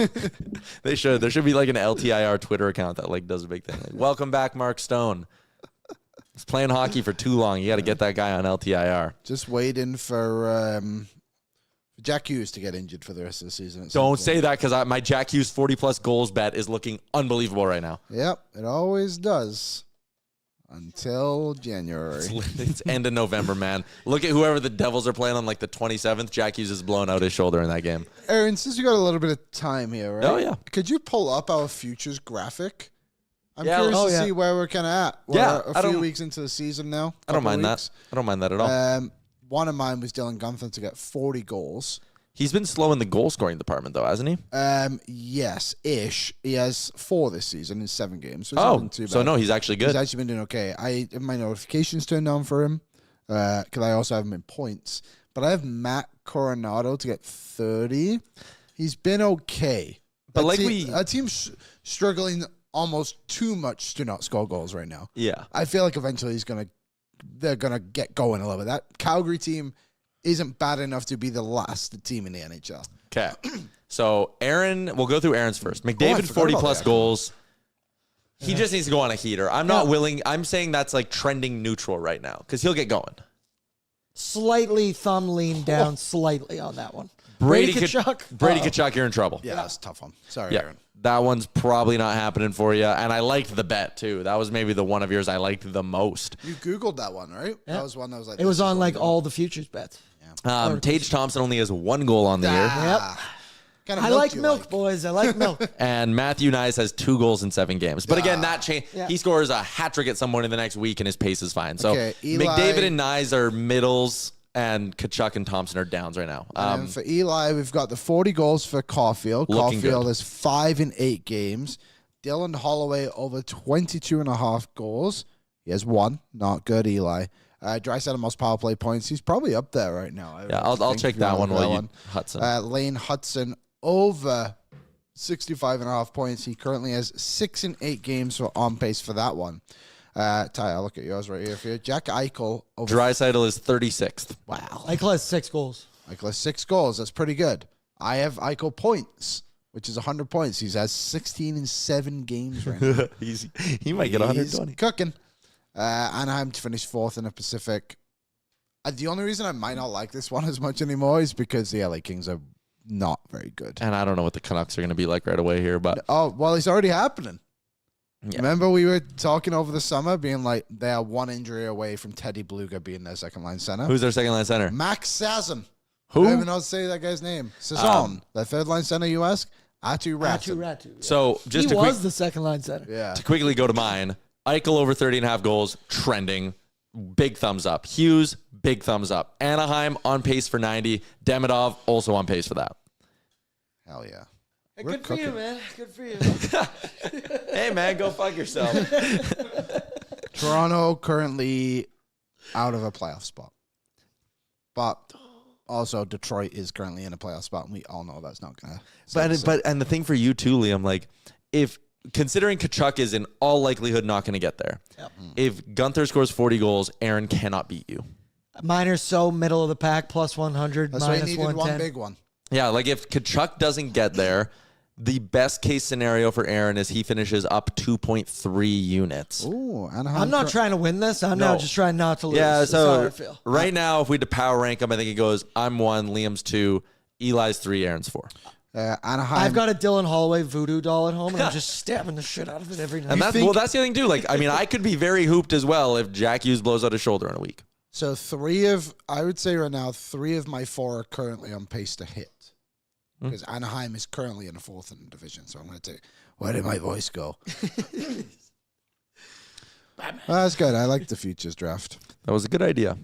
There should be like an LTIR Twitter account that does a big thing. Welcome back, Mark Stone. He's playing hockey for too long. You got to get that guy on LTIR. Just waiting for Jack Hughes to get injured for the rest of the season. Don't say that because my Jack Hughes 40-plus goals bet is looking unbelievable right now. Yep, it always does. Until January. It's end of November, man. Look at whoever the Devils are playing on the 27th. Jack Hughes is blowing out his shoulder in that game. Aaron, since you got a little bit of time here, right? Oh, yeah. Could you pull up our futures graphic? I'm Yeah, curious oh, to yeah. see where we're kind of at. We're Yeah, a few weeks into the season now. I don't mind weeks. that. I don't mind that at all. One of mine was Dylan Gunther to get 40 goals. He's been slow in the goal scoring department, though, hasn't he? Yes, ish. He has 4 this season in 7 games. So it's not been too bad. So no, he's actually good. He's actually been doing okay. I have my notifications turned on for him because I also have him in points. But I have Matt Coronado to get 30. He's been okay. But our team's struggling almost too much to not score goals right now. Yeah. I feel like eventually they're gonna get going a little bit. That Calgary team isn't bad enough to be the last team in the NHL. Okay. So Aaron, we'll go through Aaron's first. McDavid, forgot about 40-plus that. goals. He just needs to go on a heater. I'm not willing. I'm saying that's trending neutral right now because he'll get going. Slightly thumb lean down slightly on that one. Brady Tkachuk. Tkachuk, you're in trouble. Yeah, that's a tough one. Sorry, Yeah. Aaron. That one's probably not happening for you. And I liked the bet, too. That was maybe the one of yours I liked the most. You Googled that one, right? Yeah. That was one that was like... It was this is on what we're all the futures bets. Tage Thompson only has 1 goal on the year. Yep. Kind of I like milk, boys. I like milk. And Matthew Nyes has 2 goals in 7 games. But again, that change. Yeah. He scores a hat trick at some point in the next week, and his pace is fine. So Okay, Eli- McDavid and Nyes are middles, and Tkachuk and Thompson are downs right now. And for Eli, we've got the 40 goals for Caulfield. Looking Caulfield good. is 5 in 8 games. Dylan Holloway over 22.5 goals. He has 1. Not good, Eli. Draisaitl most power play points. He's probably up there right now. Yeah, I'll check that one while you Hudson. Lane Hudson over 65.5 points. He currently has 6 in 8 games on pace for that one. Ty, I'll look at yours right here for you. Jack Eichel over... Draisaitl is 36th. Wow. Eichel has 6 goals. Eichel has 6 goals. That's pretty good. I have Eichel points, which is 100 points. He has 16 in 7 games right now. He might get 120. He's cooking. Anaheim to finish 4th in the Pacific. The only reason I might not like this one as much anymore is because the LA Kings are not very good. And I don't know what the Canucks are going to be like right away here, but Oh, well, it's already happening. Yeah. Remember we were talking over the summer being like they are 1 injury away from Teddy Bluger being their second line center. who's their second line center? Max Sazon. Who? I don't even know how to say that guy's name. Sazon. Their third line center, you ask? Atu Rattun. Ratu. So just He to, was the second line center. Yeah. to quickly go to mine, Eichel over 30.5 goals, trending. Big thumbs up. Hughes, big thumbs up. Anaheim on pace for 90. Demidov also on pace for that. Hell yeah. Hey, We're good for you, cooking. man. Good for you. Hey, man, go fuck yourself. Toronto currently out of a playoff spot. But also Detroit is currently in a playoff spot, and we all know that's not going to. But the thing for you too, Liam, like if considering Kachuk is in all likelihood not going to get there, if Gunther scores 40 goals, Aaron cannot beat you. Miner's so middle of the pack, plus 100, That's why he minus needed 110. one big one. Yeah, like if Kachuk doesn't get there, the best case scenario for Aaron is he finishes up 2.3 units. Ooh, Anaheim. I'm not trying to win this. I'm now No. just trying not to lose. Yeah, That's how I so feel. right now, if we had to power rank him, I think it goes I'm 1, Liam's 2, Eli's 3, Aaron's 4. Anaheim. I've got a Dylan Holloway voodoo doll at home, and I'm just stabbing the shit out of it every night. And that's, well, that's the other thing, too. Like, I mean, I could be very hooped as well if Jack Hughes blows out his shoulder in a week. So I would say right now, 3 of my 4 are currently on pace to hit. Because Anaheim is currently in the 4th in the division. So I'm going to take, where did my voice go? That's good. I like the futures draft. That was a good idea.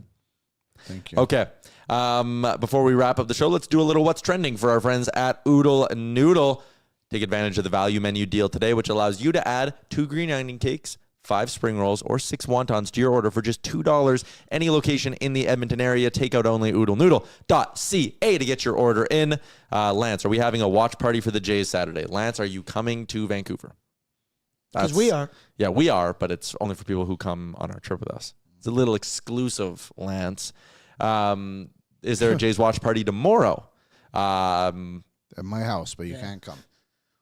Thank you. Okay. Before we wrap up the show, let's do a little What's Trending for our friends at Oodle Noodle. Take advantage of the value menu deal today, which allows you to add 2 green onion cakes, 5 spring rolls, or 6 wontons to your order for just $2. Any location in the Edmonton area. Takeout only. OodleNoodle.ca to get your order in. Lance, are we having a watch party for the Jays Saturday? Lance, are you coming to Vancouver? Because we are. Yeah, we are, but it's only for people who come on our trip with us. It's a little exclusive, Lance. Is there a Jays watch party tomorrow? At my house, but you can't come.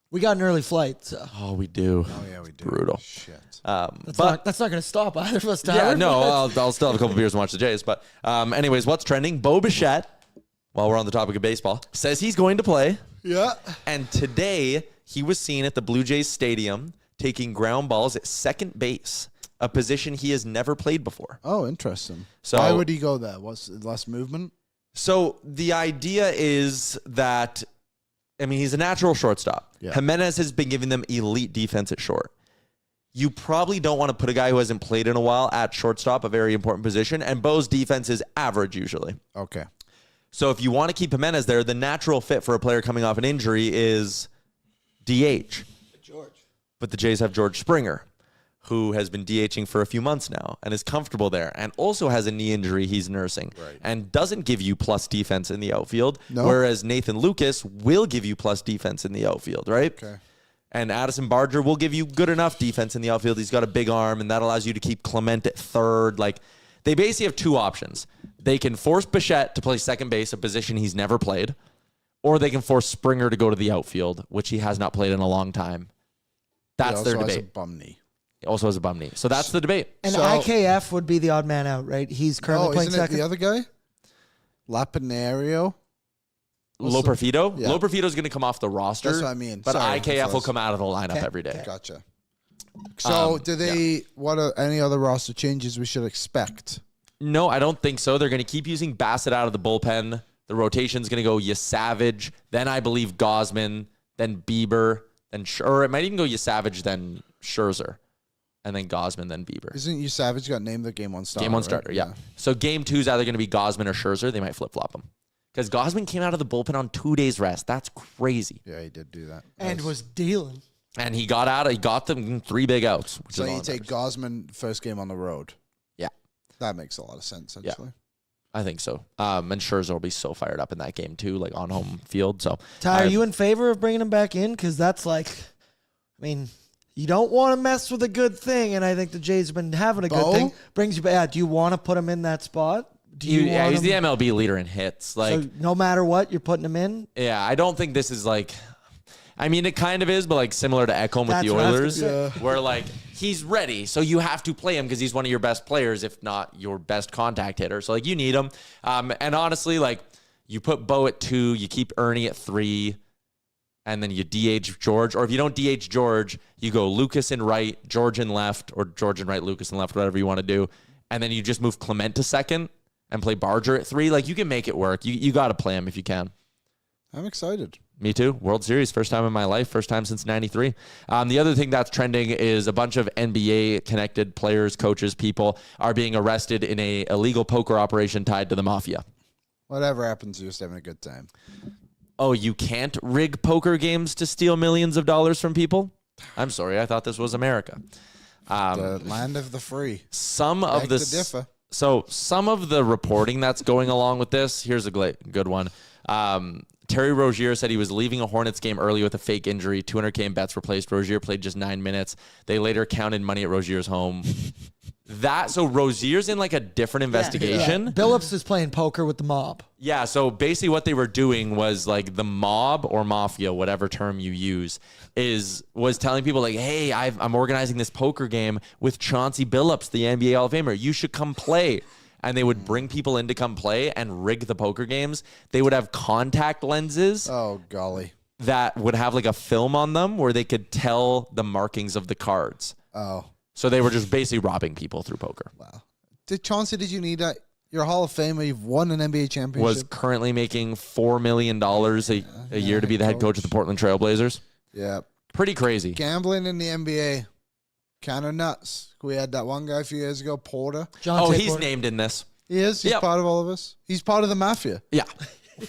We got an early flight, so Oh, we do. Oh, yeah, we do. Brutal. Shit. that's not going to stop either of us. Tyler. Yeah, no, I'll still have a couple beers and watch the Jays. But anyways, what's trending? Bo Bichette, while we're on the topic of baseball, says he's going to play. Yeah. And today, he was seen at the Blue Jays Stadium taking ground balls at second base, a position he has never played before. Oh, interesting. So- Why would he go there? What's less movement? So the idea is that, I mean, he's a natural shortstop. Yeah. Jimenez has been giving them elite defense at short. You probably don't want to put a guy who hasn't played in a while at shortstop, a very important position, and Bo's defense is average usually. Okay. So if you want to keep Jimenez there, the natural fit for a player coming off an injury is DH. George. But the Jays have George Springer, who has been DHing for a few months now and is comfortable there and also has a knee injury he's nursing and doesn't give you plus defense in the outfield, whereas Nathan Lucas will give you plus defense in the outfield, right? Okay. And Addison Barger will give you good enough defense in the outfield. He's got a big arm, and that allows you to keep Clement at third. Like, they basically have 2 options. They can force Bichette to play second base, a position he's never played, or they can force Springer to go to the outfield, which he has not played in a long time. That's their He also has debate. a bum knee. Also has a bum knee. So that's the debate. And So- IKF would be the odd man out, right? He's currently playing isn't it second. the other guy? Lapinario? Loperfido? Yeah. Loperfido's going to come off the roster. That's what I mean. But Sorry, IKF will close. come out of the lineup Okay. every day. Gotcha. So, do they? yeah. What are any other roster changes we should expect? No, I don't think so. They're going to keep using Bassett out of the bullpen. The rotation's going to go Yasavage, then I believe Gosman, then Bieber, then or it might even go Yasavage, then Scherzer, and then Gosman, then Bieber. Isn't you Savage got named the game 1 starter? Game 1 right? starter, yeah. So game 2 is either going to be Gosman or Scherzer. They might flip-flop them. Because Gosman came out of the bullpen on 2 days rest. That's crazy. Yeah, he did do that. And was dealing. And he got them 3 big outs. Which So is all you that take matters. Gosman first game on the road. Yeah. That makes a lot of sense, Yeah. actually. I think so. And Scherzer will be so fired up in that game too, like on home field. So, Ty, are you in favor of bringing him back in? Because that's like, I mean, you don't want to mess with a good thing, and I think the Jays have been having a good Bo? thing. Brings you back. Yeah, do you want to put him in that spot? He's the MLB leader in hits. Like, so no matter what, you're putting him in? yeah, I don't think this is like, I mean, it kind of is, but like similar to Ekholm with the Oilers, where like he's ready, so you have to play him because he's one of your best players, if not your best contact hitter. So like you need him. And honestly, like you put Bo at 2, you keep Ernie at 3, and then you DH George. Or if you don't DH George, you go Lucas in right, George in left, or George in right, Lucas in left, whatever you want to do. And then you just move Clement to 2nd and play Barger at 3. Like you can make it work. You got to play him if you can. I'm excited. Me too. World Series, first time in my life, first time since 93. The other thing that's trending is a bunch of NBA-connected players, coaches, people are being arrested in a illegal poker operation tied to the mafia. Whatever happens, you're just having a good time. Oh, you can't rig poker games to steal millions of dollars from people? I'm sorry, I thought this was America. The land of the free. Some of the reporting that's going along with this, here's a good one. Terry Rozier said he was leaving a Hornets game early with a fake injury. 200K in bets were placed. Rozier played just 9 minutes. They later counted money at Rozier's home. So Rozier's in like a different investigation. Yeah. Billups is playing poker with the mob. Yeah, so basically what they were doing was like the mob or mafia, whatever term you use, was telling people like, hey, I'm organizing this poker game with Chauncey Billups, the NBA Hall of Famer. You should come play. And they would bring people in to come play and rig the poker games. They would have contact lenses. Oh, golly. That would have like a film on them where they could tell the markings of the cards. Oh. So they were just basically robbing people through poker. Wow. Chauncey, did you need that? You're a Hall of Famer. You've won an NBA championship. Was currently making $4 million a year to be the head coach of the Portland Trail Blazers. Yeah. Pretty crazy. Gambling in the NBA. Kind of nuts. We had that one guy a few years ago, Porter. He's Porter. named in this. He is. He's part of all of us. He's part of the mafia. Yeah.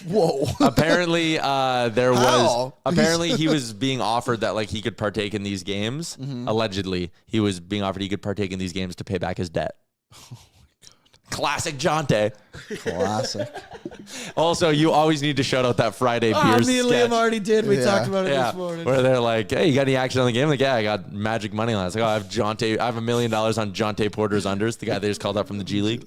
Whoa. Apparently, How? Apparently, he was being offered that like he could partake in these games. Mm-hmm. Allegedly, he was being offered he could partake in these games to pay back his debt. Classic Jonte. Classic. Also, you always need to shout out that Friday beers Me and sketch. Liam already did. We talked about it this morning. Where they're like, hey, you got any action on the game? Like, yeah, I got magic money line. It's like, oh, I have $1 million on Jonte Porter's unders, the guy they just called up from the G League.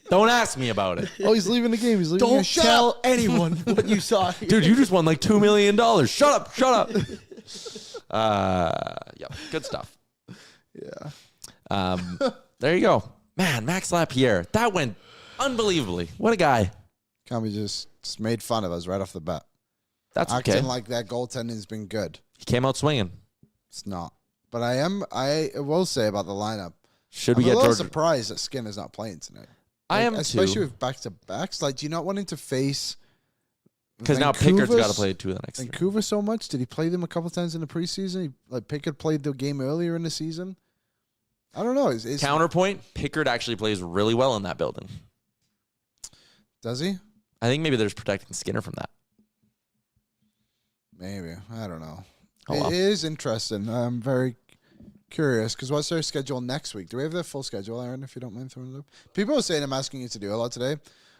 Don't ask me about it. Oh, he's leaving the game. He's leaving. Don't tell anyone what you saw here. Dude, you just won like $2 million. Shut up. Yeah, good stuff. Yeah. There you go. Man, Max Lapierre. That went unbelievably. What a guy. Can't be just made fun of us right off the bat. That's Acting okay. like that goaltending's been good. He came out swinging. It's not. But I will say about the lineup. Should I'm we a get little George? surprised that Skinner's not playing tonight. I am especially too. with back-to-backs. Like, do you not want him to face Because now Pickard's got to play 2 of the next 3. Vancouver so much? Did he play them a couple times in the preseason? Pickard played the game earlier in the season. I don't know. Counterpoint, Pickard actually plays really well in that building. Does he? I think maybe they're just protecting Skinner from that. Maybe. I don't know. Oh, well. It is interesting. I'm very curious because what's their schedule next week? Do we have their full schedule, Aaron, if you don't mind throwing it up? People are saying I'm asking you to do a lot today.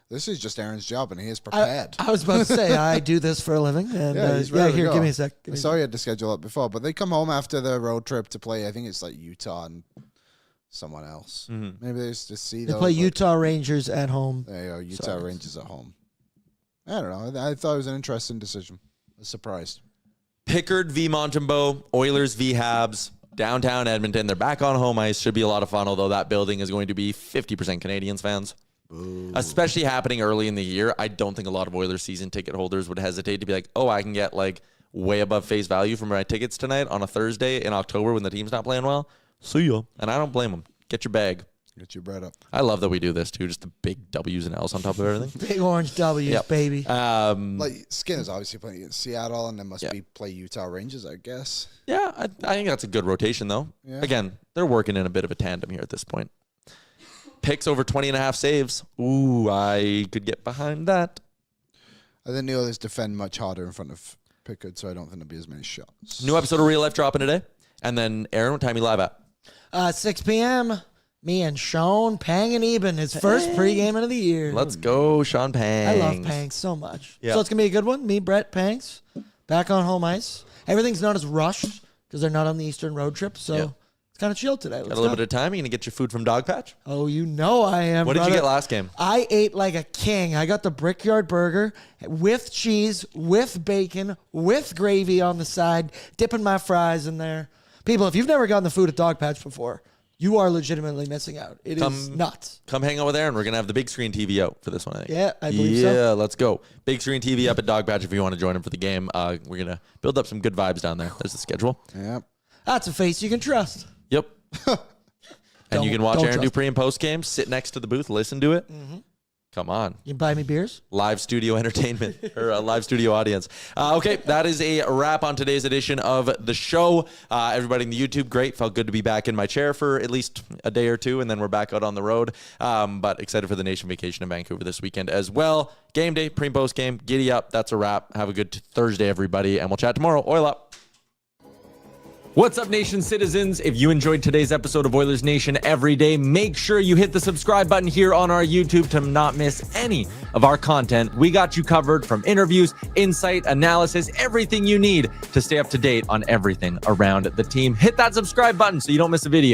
This is just Aaron's job, and he is prepared. I was about to say, I do this for a living. And, he's ready to here, go. give me a sec. I saw you had to schedule up before, but they come home after the road trip to play. I think it's like Utah and someone else. Mm-hmm. Maybe they just see They those. play Utah Rangers at home. There you go. Utah Sorry. Rangers at home. I don't know. I thought it was an interesting decision. I was surprised. Pickard v. Montembeault, Oilers v. Habs, downtown Edmonton. They're back on home ice. Should be a lot of fun, although that building is going to be 50% Canadiens fans. Ooh. Especially happening early in the year. I don't think a lot of Oilers season ticket holders would hesitate to be like, oh, I can get like way above face value for my tickets tonight on a Thursday in October when the team's not playing well. See ya. And I don't blame them. Get your bag. Get your bread up. I love that we do this too. Just the big W's and L's on top of everything. Big orange W's, Yep. baby. Like Skinner's obviously playing against Seattle, and then must be play Utah Rangers, I guess. Yeah, I think that's a good rotation though. Yeah. Again, they're working in a bit of a tandem here at this point. Picks over 20.5 saves. Ooh, I could get behind that. I think the Oilers defend much harder in front of Pickard, so I don't think there'll be as many shots. New episode of Real Life dropping today. And then Aaron, what time you live at? 6 p.m. Me and Sean Pang and Eben, his first pregame of the year. Let's go, Sean Pang. I love Pangs so much. Yeah. So it's going to be a good one. Me, Brett, Pangs, back on home ice. Everything's not as rushed because they're not on the Eastern road trip. So it's kind of chill today. Got a little bit of time. You gonna get your food from Dog Patch? Oh, you know I am. What did you get last game? I ate like a king. I got the Brickyard burger with cheese, with bacon, with gravy on the side, dipping my fries in there. People, if you've never gotten the food at Dog Patch before, you are legitimately missing out. It is nuts. Come hang out with Aaron. We're going to have the big screen TV out for this one, I think. Yeah, I believe so. Yeah, let's go. Big screen TV up at Dog Patch if you want to join him for the game. We're going to build up some good vibes down there. There's the schedule. Yep. That's a face you can trust. Yep. And you can watch Aaron do trust pre and post games, sit next to the booth, listen to it. Mm-hmm. Come on. You buy me beers? Live studio entertainment or live studio audience. Okay, that is a wrap on today's edition of the show. Everybody in the YouTube, great. Felt good to be back in my chair for at least a day or two, and then we're back out on the road. But excited for the nation vacation in Vancouver this weekend as well. Game day, pre and post game. Giddy up. That's a wrap. Have a good Thursday, everybody, and we'll chat tomorrow. Oil up. What's up, Nation citizens? If you enjoyed today's episode of Oilers Nation Everyday, make sure you hit the subscribe button here on our YouTube to not miss any of our content. We got you covered from interviews, insight, analysis, everything you need to stay up to date on everything around the team. Hit that subscribe button so you don't miss a video.